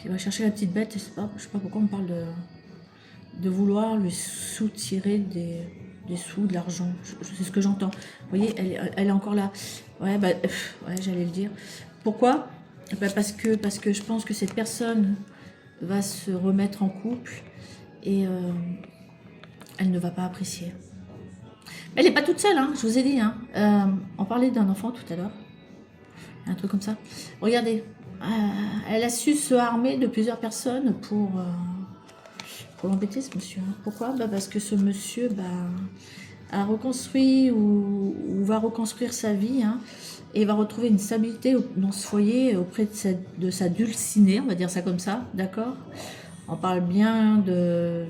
va chercher la petite bête, je sais pas pourquoi on parle de vouloir lui soutirer des sous, de l'argent. C'est ce que j'entends. Vous voyez, elle est encore là. Ouais, bah, ouais, j'allais le dire. Pourquoi? Bah, parce que je pense que cette personne va se remettre en couple et elle ne va pas apprécier. Mais elle n'est pas toute seule, hein, je vous ai dit. Hein. On parlait d'un enfant tout à l'heure. Un truc comme ça. Regardez. Elle a su se armer de plusieurs personnes pour l'embêter, ce monsieur. Pourquoi? Bah parce que ce monsieur a reconstruit ou va reconstruire sa vie hein, et va retrouver une stabilité dans ce foyer auprès de sa dulcinée, on va dire ça comme ça, d'accord? On parle bien de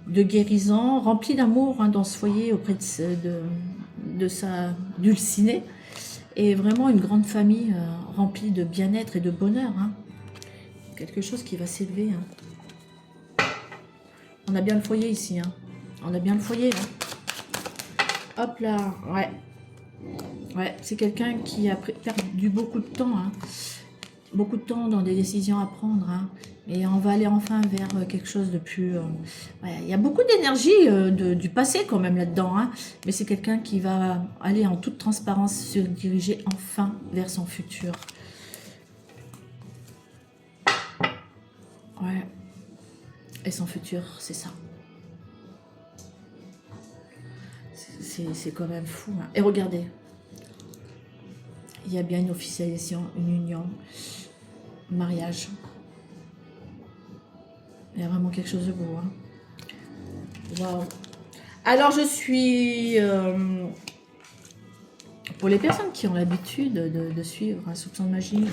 guérison, rempli d'amour hein, dans ce foyer auprès de sa dulcinée. Et vraiment une grande famille remplie de bien-être et de bonheur. Hein. Quelque chose qui va s'élever. Hein. On a bien le foyer ici. Hein. On a bien le foyer. Hein. Hop là. Ouais. Ouais, c'est quelqu'un qui a perdu beaucoup de temps. Hein. Beaucoup de temps dans des décisions à prendre. Hein. Et on va aller enfin vers quelque chose de plus... ouais, il y a beaucoup d'énergie du passé quand même là-dedans. Hein. Mais c'est quelqu'un qui va aller en toute transparence se diriger enfin vers son futur. Ouais. Et son futur, c'est ça. C'est quand même fou. Hein. Et regardez. Il y a bien une officialisation, une union, un mariage. Il y a vraiment quelque chose de beau. Hein. Wow. Alors, je suis... pour les personnes qui ont l'habitude de suivre un soupçon de magie,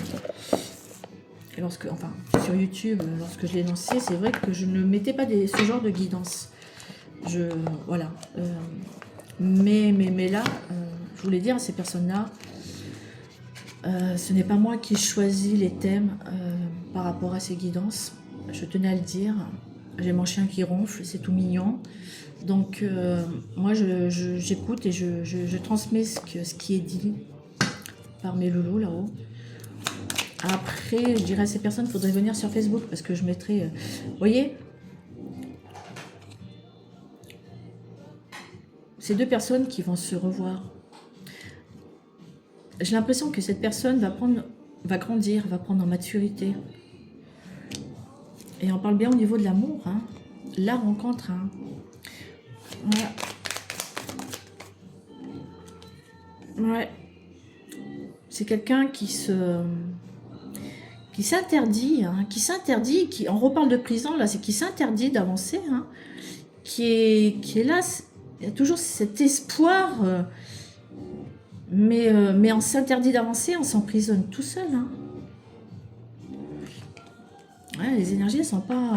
et enfin, sur YouTube, lorsque je l'ai lancé, c'est vrai que je ne mettais pas ce genre de guidance. Voilà. Mais là, je voulais dire à ces personnes-là, ce n'est pas moi qui choisis les thèmes par rapport à ces guidances. Je tenais à le dire. J'ai mon chien qui ronfle, c'est tout mignon. Donc, moi, j'écoute et je transmets ce qui est dit par mes loulous là-haut. Après, je dirais à ces personnes, il faudrait venir sur Facebook parce que je mettrai... vous voyez, ces deux personnes qui vont se revoir. J'ai l'impression que cette personne va grandir, va prendre en maturité. Et on parle bien au niveau de l'amour, hein. La rencontre. Hein. Ouais. Ouais. C'est quelqu'un qui s'interdit, hein, on reparle de prison, là, c'est qui s'interdit d'avancer, hein, qui est là, il y a toujours cet espoir, mais on s'interdit d'avancer, on s'emprisonne tout seul. Hein. Ouais, les énergies, elles sont pas...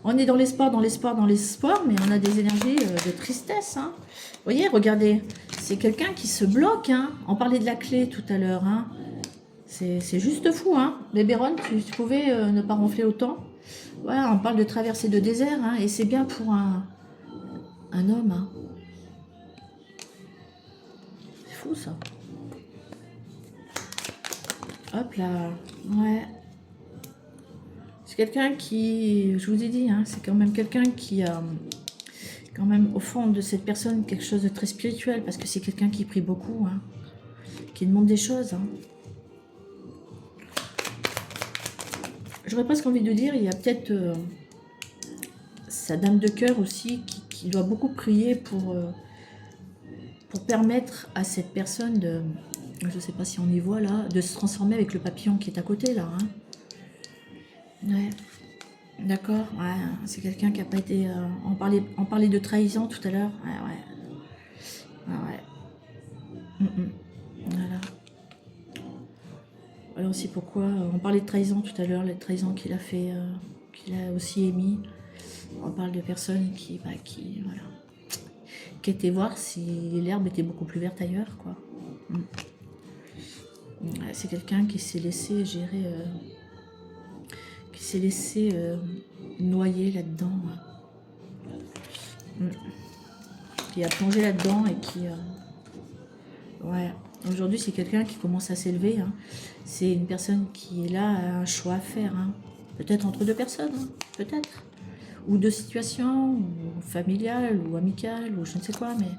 On est dans l'espoir, mais on a des énergies de tristesse. Hein. Vous voyez, regardez, c'est quelqu'un qui se bloque. Hein. On parlait de la clé tout à l'heure. Hein. C'est juste fou. Hein. Béron, tu pouvais ne pas ronfler autant. Ouais, on parle de traversée de désert. Hein, et c'est bien pour un homme. Hein. C'est fou, ça. Hop là. Ouais. C'est quelqu'un qui, je vous ai dit, hein, c'est quand même quelqu'un qui a quand même au fond de cette personne quelque chose de très spirituel parce que c'est quelqu'un qui prie beaucoup, hein, qui demande des choses. Hein. J'aurais presque envie de dire, il y a peut-être sa dame de cœur aussi qui doit beaucoup prier pour permettre à cette personne de, je sais pas si on y voit là, de se transformer avec le papillon qui est à côté là. Hein. Ouais, d'accord. Ouais, c'est quelqu'un qui n'a pas été. On parlait de trahison tout à l'heure. Ouais, ouais. Ouais, ouais. Voilà. Voilà aussi pourquoi on parlait de trahison tout à l'heure, la trahison qu'il a fait, qu'il a aussi émis. On parle de personnes voilà, qui étaient voir si l'herbe était beaucoup plus verte ailleurs, quoi. Ouais, c'est quelqu'un qui s'est laissé gérer, qui s'est laissé noyer là-dedans, qui a plongé là-dedans et qui, ouais. Aujourd'hui, c'est quelqu'un qui commence à s'élever. Hein. C'est une personne qui est là, a un choix à faire. Hein. Peut-être entre deux personnes, hein. Peut-être. Ou deux situations, ou familiales, ou amicales, ou je ne sais quoi. Mais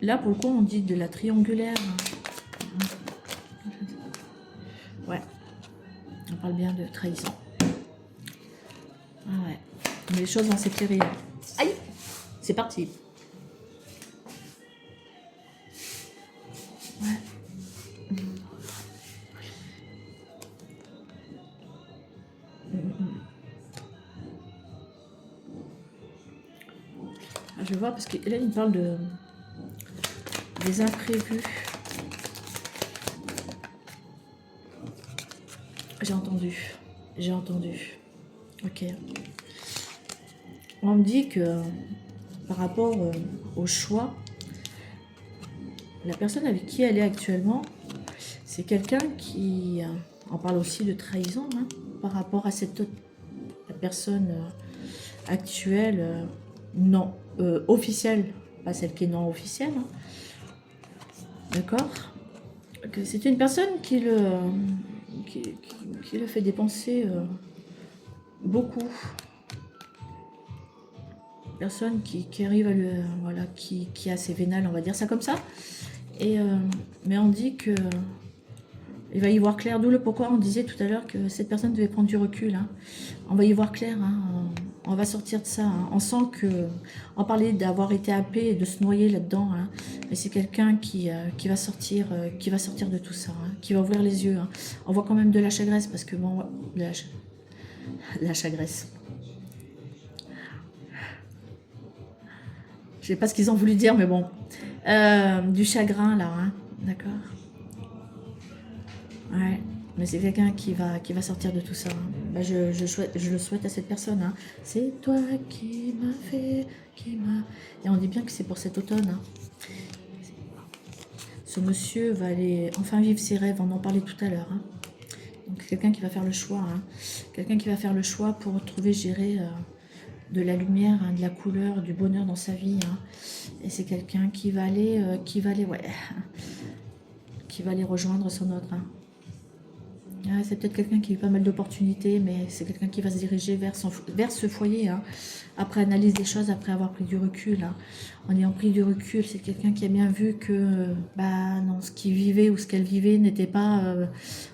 là, pour le coup, on dit de la triangulaire. Hein. Ouais. On parle bien de trahison. Ah ouais. Mais les choses vont s'éclairer. Aïe! C'est parti. Ouais. Je vois parce que là, il me parle des imprévus. J'ai entendu. J'ai entendu. Ok. On me dit que par rapport au choix, la personne avec qui elle est actuellement, c'est quelqu'un qui... on parle aussi de trahison, hein, par rapport à cette autre personne actuelle, non officielle, pas celle qui est non officielle. Hein, d'accord? Que c'est une personne qui le fait dépenser beaucoup. Personne qui arrive à le... voilà, qui a ses vénales, on va dire ça comme ça. Et, mais on dit que il va y voir clair, d'où le pourquoi on disait tout à l'heure que cette personne devait prendre du recul. Hein. On va y voir clair, hein. On va sortir de ça. Hein. On sent que, on parlait d'avoir été happé et de se noyer là-dedans. Hein. Et c'est quelqu'un qui va sortir de tout ça, hein, qui va ouvrir les yeux. Hein. On voit quand même de la chagresse parce que bon, la chagresse. Je sais pas ce qu'ils ont voulu dire, mais bon, du chagrin là, hein. D'accord. Ouais, mais c'est quelqu'un qui va sortir de tout ça. Hein. Bah, je le souhaite à cette personne. Hein. C'est toi qui m'as fait, qui m'a... Et on dit bien que c'est pour cet automne. Hein. Ce monsieur va aller enfin vivre ses rêves, on en parlait tout à l'heure. Hein. Donc quelqu'un qui va faire le choix. Hein. Quelqu'un qui va faire le choix pour retrouver, gérer de la lumière, hein, de la couleur, du bonheur dans sa vie. Hein. Et c'est quelqu'un qui va aller, ouais, qui va aller rejoindre son autre. Hein. Ouais, c'est peut-être quelqu'un qui a eu pas mal d'opportunités, mais c'est quelqu'un qui va se diriger vers ce foyer, hein, après analyse des choses, après avoir pris du recul. Hein. En ayant pris du recul, c'est quelqu'un qui a bien vu que bah, non, ce qu'il vivait ou ce qu'elle vivait n'était pas...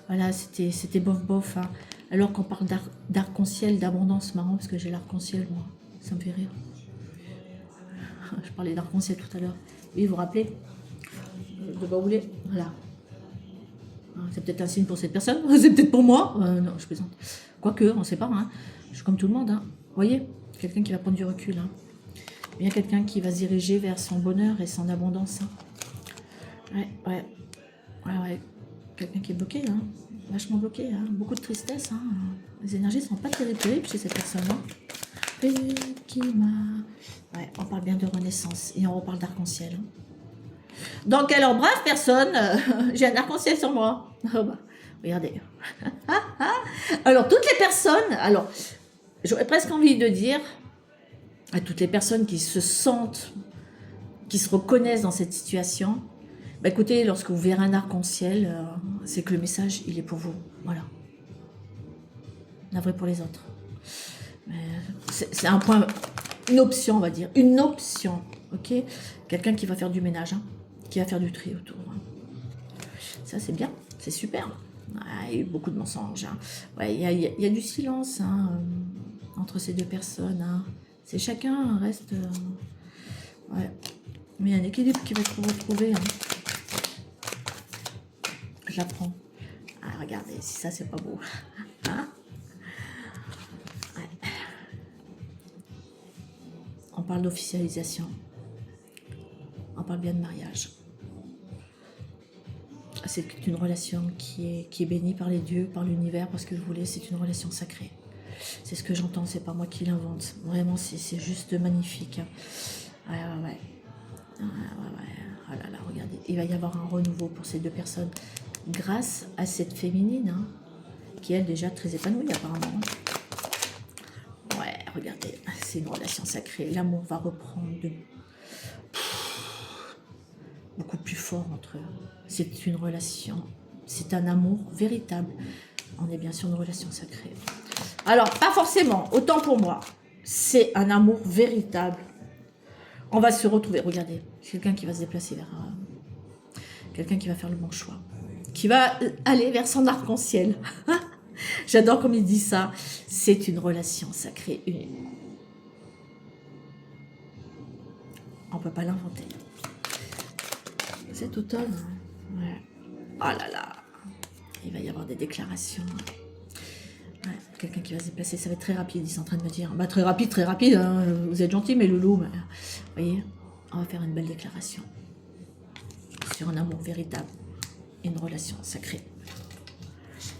voilà, c'était bof-bof. Hein. Alors qu'on parle d'arc-en-ciel, d'abondance, marrant, parce que j'ai l'arc-en-ciel, moi. Ça me fait rire. Je parlais d'arc-en-ciel tout à l'heure. Oui, vous vous rappelez de Baoulé. Voilà. C'est peut-être un signe pour cette personne, c'est peut-être pour moi. Non, je plaisante. Quoique, on ne sait pas. Hein. Je suis comme tout le monde. Hein. Vous voyez, quelqu'un qui va prendre du recul. Hein. Bien quelqu'un qui va se diriger vers son bonheur et son abondance. Hein. Ouais. Quelqu'un qui est bloqué, hein. Vachement bloqué. Hein. Beaucoup de tristesse. Hein. Les énergies ne sont pas terribles chez cette personne-là. Ouais, on parle bien de renaissance et on reparle d'arc-en-ciel. Hein. Donc alors, brave personne, j'ai un arc-en-ciel sur moi. Oh bah, regardez. Alors, toutes les personnes, alors, j'aurais presque envie de dire à toutes les personnes qui se sentent, qui se reconnaissent dans cette situation, bah écoutez, lorsque vous verrez un arc-en-ciel, c'est que le message, il est pour vous. Voilà. Navré pour les autres. C'est un point, une option, on va dire. Une option, ok? Quelqu'un qui va faire du ménage, hein, qui va faire du tri autour. Hein. Ça, c'est bien, c'est super. Ah, il y a eu beaucoup de mensonges. Hein. Ouais, il y a du silence. Hein. entre ces deux personnes. Hein. C'est chacun reste... ouais. Mais il y a un équilibre qui va être retrouvé. Hein. Je la prends. Ah, regardez, si ça, c'est pas beau. Hein? Ouais. On parle d'officialisation. On parle bien de mariage. C'est une relation qui est bénie par les dieux, par l'univers, parce que vous voulez, c'est une relation sacrée. C'est ce que j'entends, c'est pas moi qui l'invente. Vraiment, c'est juste magnifique. Ouais, ouais, ouais. Ouais, ouais. Oh là là, regardez. Il va y avoir un renouveau pour ces deux personnes grâce à cette féminine, hein, qui est elle déjà très épanouie apparemment. Ouais, regardez, c'est une relation sacrée. L'amour va reprendre beaucoup plus fort entre eux. C'est une relation, c'est un amour véritable. On est bien sûr une relation sacrée. Alors, pas forcément, autant pour moi. C'est un amour véritable. On va se retrouver, regardez, quelqu'un qui va se déplacer vers... quelqu'un qui va faire le bon choix. Qui va aller vers son arc-en-ciel. J'adore comme il dit ça. C'est une relation sacrée. On ne peut pas l'inventer. Cet automne, ouais. Oh là là, il va y avoir des déclarations. Ouais, quelqu'un qui va se déplacer, ça va être très rapide, ils sont en train de me dire. Bah, très rapide, hein, vous êtes gentil, mais loulou. Mais... vous voyez, on va faire une belle déclaration sur un amour véritable, une relation sacrée.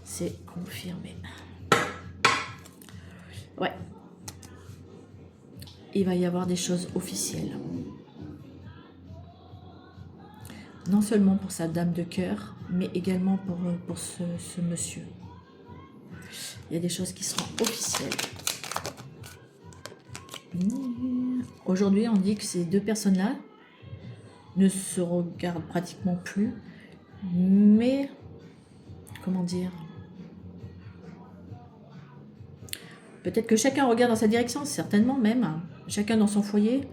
C'est confirmé. Ouais. Il va y avoir des choses officielles. Non seulement pour sa dame de cœur, mais également pour ce monsieur. Il y a des choses qui seront officielles. Aujourd'hui, on dit que ces deux personnes-là ne se regardent pratiquement plus, mais, comment dire, peut-être que chacun regarde dans sa direction, certainement même, chacun dans son foyer,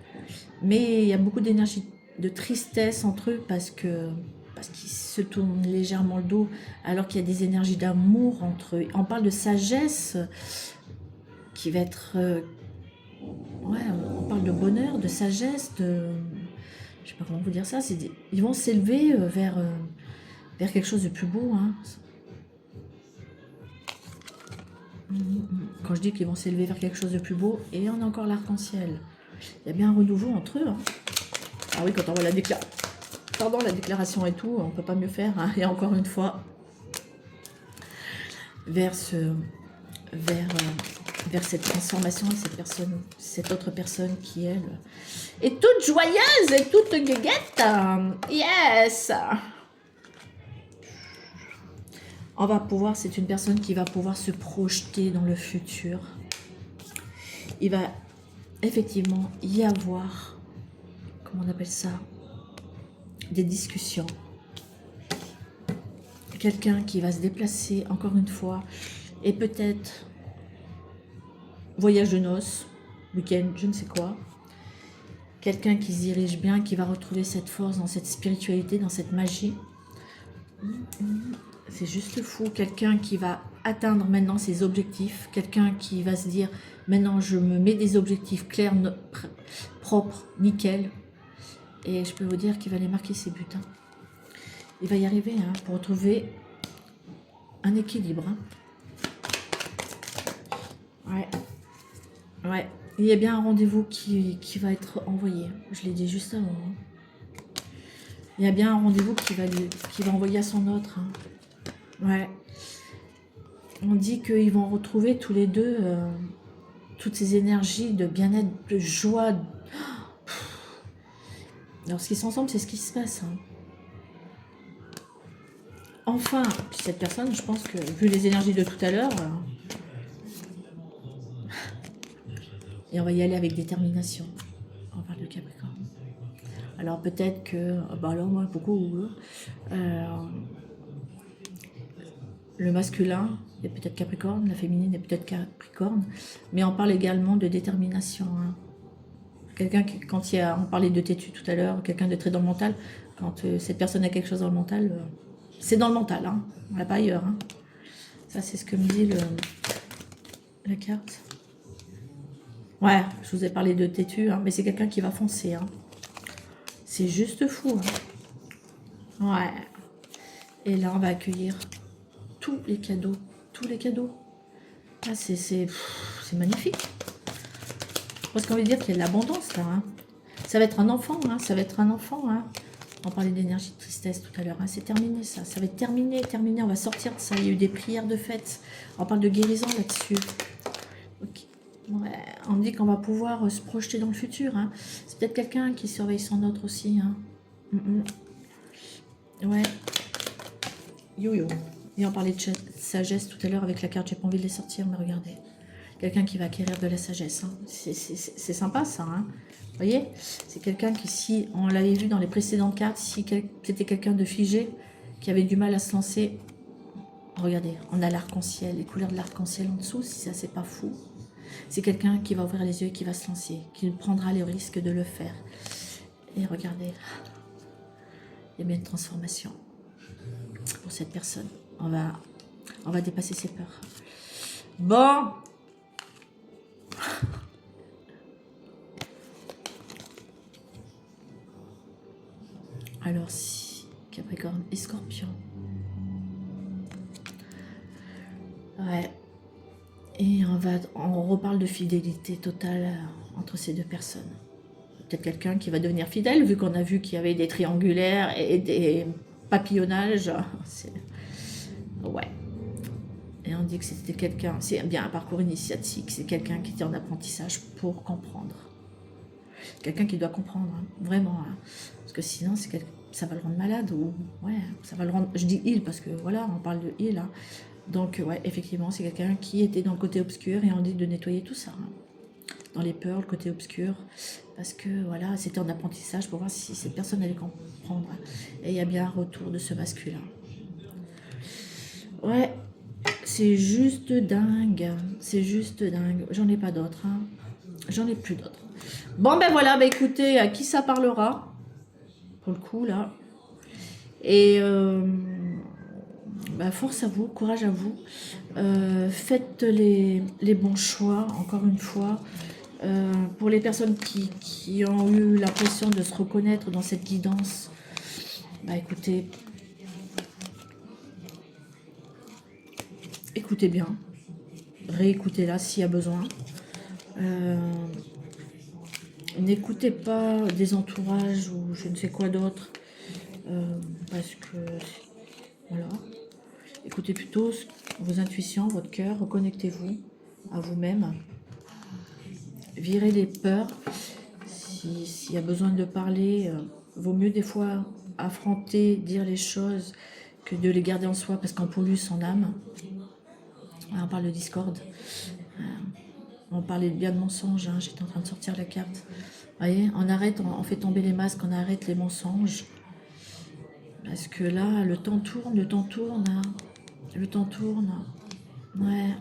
mais il y a beaucoup d'énergie, de tristesse entre eux parce qu'ils se tournent légèrement le dos, alors qu'il y a des énergies d'amour entre eux. On parle de sagesse qui va être... ouais, on parle de bonheur, de sagesse, de... je sais pas comment vous dire ça. Ils vont s'élever vers quelque chose de plus beau. Hein. Quand je dis qu'ils vont s'élever vers quelque chose de plus beau, et on a encore l'arc-en-ciel. Il y a bien un renouveau entre eux. Hein. Ah oui, quand on voit la déclaration. Pardon, la déclaration et tout, on ne peut pas mieux faire. Hein. Et encore une fois, vers cette transformation, cette autre personne qui, elle, est toute joyeuse et toute guéguette. Yes! On va pouvoir, c'est une personne qui va pouvoir se projeter dans le futur. Il va effectivement y avoir, comment on appelle ça, des discussions. Quelqu'un qui va se déplacer, encore une fois, et peut-être voyage de noces, week-end, je ne sais quoi. Quelqu'un qui se dirige bien, qui va retrouver cette force dans cette spiritualité, dans cette magie. C'est juste fou. Quelqu'un qui va atteindre maintenant ses objectifs. Quelqu'un qui va se dire, maintenant je me mets des objectifs clairs, propres, nickel. Et je peux vous dire qu'il va aller marquer ses buts. Hein. Il va y arriver hein, pour retrouver un équilibre. Hein. Ouais. Ouais. Il y a bien un rendez-vous qui va être envoyé. Je l'ai dit juste avant. Hein. Il y a bien un rendez-vous qui va envoyer à son autre. Hein. Ouais. On dit qu'ils vont retrouver tous les deux toutes ces énergies de bien-être, de joie. Lorsqu'ils sont ensemble, c'est ce qui se passe. Hein. Enfin, puis cette personne, je pense que, vu les énergies de tout à l'heure, et on va y aller avec détermination. On parle de Capricorne. Alors peut-être que, bah alors moi, beaucoup, le masculin est peut-être Capricorne, la féminine est peut-être Capricorne, mais on parle également de détermination. Hein. Quelqu'un qui, on parlait de têtu tout à l'heure, quelqu'un de très dans le mental, quand cette personne a quelque chose dans le mental, c'est dans le mental, hein, on l'a pas ailleurs. Hein. Ça, c'est ce que me dit la carte. Ouais, je vous ai parlé de têtu, hein, mais c'est quelqu'un qui va foncer. Hein. C'est juste fou. Hein. Ouais. Et là, on va accueillir tous les cadeaux. Tous les cadeaux. Ah, c'est magnifique. Parce qu'on veut dire qu'il y a de l'abondance, là. Hein. Ça va être un enfant, hein. Ça va être un enfant, hein. On parlait d'énergie de tristesse tout à l'heure. Hein. C'est terminé, ça. Ça va être terminé, terminé. On va sortir de ça. Il y a eu des prières de fête. On parle de guérison là-dessus. Ok. Ouais, on me dit qu'on va pouvoir se projeter dans le futur. Hein. C'est peut-être quelqu'un qui surveille son autre aussi. Hein. Ouais. Yo-yo. Et on parlait de sagesse tout à l'heure avec la carte. J'ai pas envie de les sortir, mais regardez. Quelqu'un qui va acquérir de la sagesse. Hein. C'est sympa ça. Hein. Vous voyez, c'est quelqu'un qui, si on l'avait vu dans les précédentes cartes, si c'était quelqu'un de figé, qui avait du mal à se lancer. Regardez, on a l'arc-en-ciel, les couleurs de l'arc-en-ciel en dessous, si ça c'est pas fou. C'est quelqu'un qui va ouvrir les yeux et qui va se lancer, qui prendra le risque de le faire. Et regardez, il y a bien une transformation pour cette personne. On va dépasser ses peurs. Bon. Alors si, Capricorne et Scorpion. Ouais. Et on reparle de fidélité totale entre ces deux personnes. Peut-être quelqu'un qui va devenir fidèle, vu qu'on a vu qu'il y avait des triangulaires et des papillonnages. Ouais. Et on dit que c'était quelqu'un, c'est bien un parcours initiatique, c'est quelqu'un qui était en apprentissage pour comprendre. Quelqu'un qui doit comprendre, hein, vraiment. Hein. Parce que sinon, ça va le rendre malade. Ou, ouais, ça va le rendre. Je dis il parce que voilà, on parle de il. Hein. Donc, ouais, effectivement, c'est quelqu'un qui était dans le côté obscur et on dit de nettoyer tout ça. Hein. Dans les peurs, le côté obscur. Parce que voilà, c'était en apprentissage pour voir si cette personne allait comprendre. Et il y a bien un retour de ce masculin. Ouais, c'est juste dingue. C'est juste dingue. J'en ai pas d'autres. Hein. J'en ai plus d'autres. Bon, ben voilà, ben écoutez, à qui ça parlera pour le coup, là. Et bah, force à vous, courage à vous. Faites les bons choix, encore une fois. Pour les personnes qui ont eu l'impression de se reconnaître dans cette guidance, bah écoutez, écoutez bien, réécoutez-la s'il y a besoin. N'écoutez pas des entourages ou je ne sais quoi d'autre, parce que, voilà, écoutez plutôt vos intuitions, votre cœur, reconnectez-vous à vous-même, virez les peurs, s'il y a besoin de parler, vaut mieux des fois affronter, dire les choses, que de les garder en soi, parce qu'on pollue son âme. On parle de discorde. On parlait bien de mensonges, hein. J'étais en train de sortir la carte. Vous voyez, on arrête, on fait tomber les masques, on arrête les mensonges. Parce que là, le temps tourne, le temps tourne. Hein. Le temps tourne. Ouais.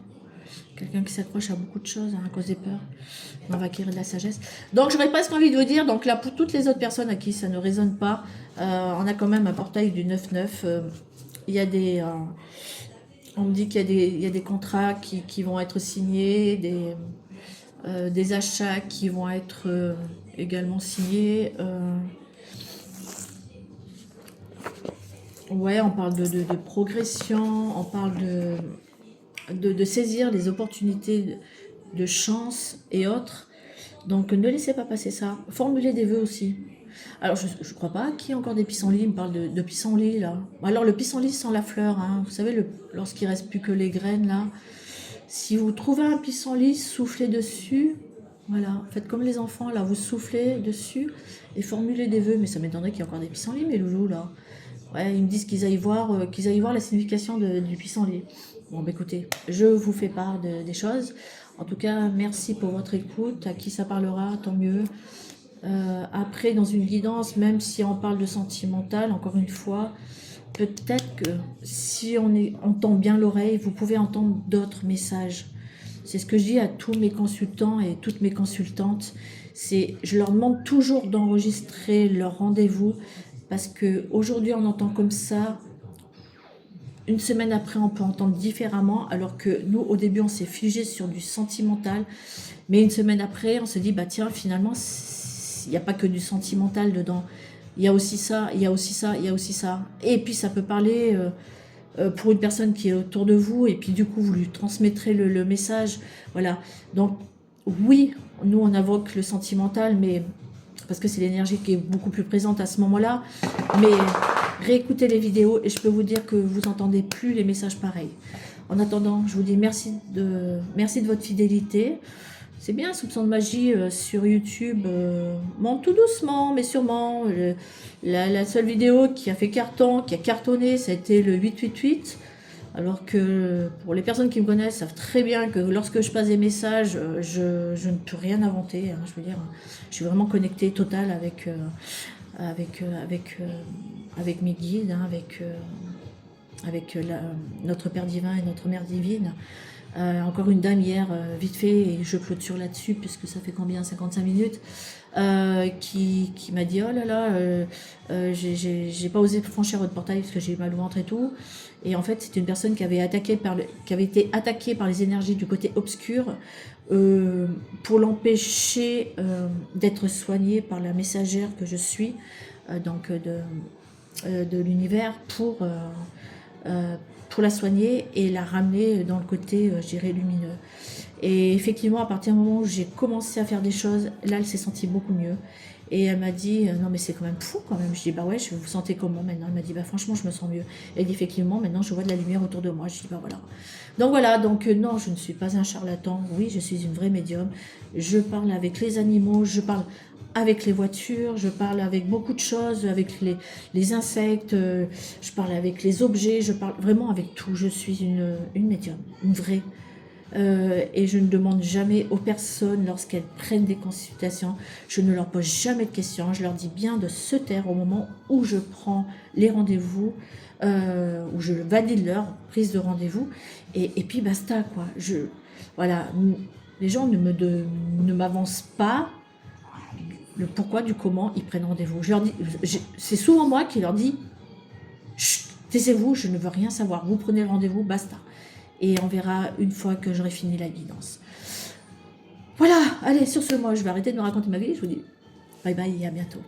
Quelqu'un qui s'accroche à beaucoup de choses hein, à cause des peurs. On va acquérir de la sagesse. Donc, j'aurais presque envie de vous dire, donc là, pour toutes les autres personnes à qui ça ne résonne pas, on a quand même un portail du 9-9. Il y a des... on me dit qu'il y a des contrats qui vont être signés, des achats qui vont être également signés. Ouais, on parle de progression, on parle de saisir les opportunités de chance et autres. Donc ne laissez pas passer ça. Formulez des vœux aussi. Alors je ne crois pas qu'il y ait encore des pissenlits, il me parle de pissenlits là. Alors le pissenlit sans la fleur, hein. Vous savez, lorsqu'il reste plus que les graines là. Si vous trouvez un pissenlit, soufflez dessus. Voilà, faites comme les enfants là, vous soufflez dessus et formulez des vœux. Mais ça m'étonnerait qu'il y ait encore des pissenlits, mes loulous là. Ouais, ils me disent qu'ils aillent voir la signification du pissenlit. Bon, bah écoutez, je vous fais part des choses. En tout cas, merci pour votre écoute. À qui ça parlera, tant mieux. Après, dans une guidance, même si on parle de sentimental, encore une fois, peut-être que si on tend bien l'oreille, vous pouvez entendre d'autres messages. C'est ce que je dis à tous mes consultants et toutes mes consultantes. Je leur demande toujours d'enregistrer leur rendez-vous parce qu'aujourd'hui, on entend comme ça une semaine après, on peut entendre différemment, alors que nous, au début, on s'est figé sur du sentimental. Mais une semaine après, on se dit, bah tiens, finalement, il n'y a pas que du sentimental dedans. Il y a aussi ça, il y a aussi ça, il y a aussi ça. Et puis, ça peut parler pour une personne qui est autour de vous, et puis du coup, vous lui transmettrez le message. Voilà. Donc, oui, nous, on invoque le sentimental, mais parce que c'est l'énergie qui est beaucoup plus présente à ce moment-là. Mais réécoutez les vidéos et je peux vous dire que vous n'entendez plus les messages pareils. En attendant, je vous dis merci de votre fidélité. C'est bien, Soupçon de magie sur YouTube. Monte tout doucement, mais sûrement. La seule vidéo qui a fait carton, qui a cartonné, ça a été le 888. Alors que pour les personnes qui me connaissent savent très bien que lorsque je passe des messages, je ne peux rien inventer. Hein, je veux dire, je suis vraiment connectée totale avec mes guides, hein, avec notre Père divin et notre Mère divine. Encore une dame hier, vite fait, et je clôture là-dessus, puisque ça fait combien, 55 minutes, qui m'a dit, oh là là, j'ai pas osé franchir votre portail parce que j'ai mal au ventre et tout. Et en fait, c'est une personne qui avait été attaquée par les énergies du côté obscur, pour l'empêcher d'être soignée par la messagère que je suis, donc de l'univers, pour la soigner et la ramener dans le côté, je dirais, lumineux. Et effectivement, à partir du moment où j'ai commencé à faire des choses, là, elle s'est sentie beaucoup mieux. Et elle m'a dit, non mais c'est quand même fou quand même. Je dis, bah ouais, vous sentez comment maintenant? Elle m'a dit, bah franchement, je me sens mieux. Elle dit, effectivement, maintenant, je vois de la lumière autour de moi. Je dis, bah voilà. Donc voilà, donc non, je ne suis pas un charlatan. Oui, je suis une vraie médium. Je parle avec les animaux, je parle avec les voitures, je parle avec beaucoup de choses, avec les insectes, je parle avec les objets, je parle vraiment avec tout. Je suis une médium, une vraie. Et je ne demande jamais aux personnes lorsqu'elles prennent des consultations, je ne leur pose jamais de questions, je leur dis bien de se taire au moment où je prends les rendez-vous, où je valide leur prise de rendez-vous, et puis basta quoi. Voilà, les gens ne m'avancent pas le pourquoi du comment ils prennent rendez-vous. Je leur dis, c'est souvent moi qui leur dis, chut, taisez-vous, je ne veux rien savoir, vous prenez le rendez-vous, basta. Et on verra une fois que j'aurai fini la guidance. Voilà, allez, sur ce, moi, je vais arrêter de me raconter ma vie. Je vous dis bye bye et à bientôt.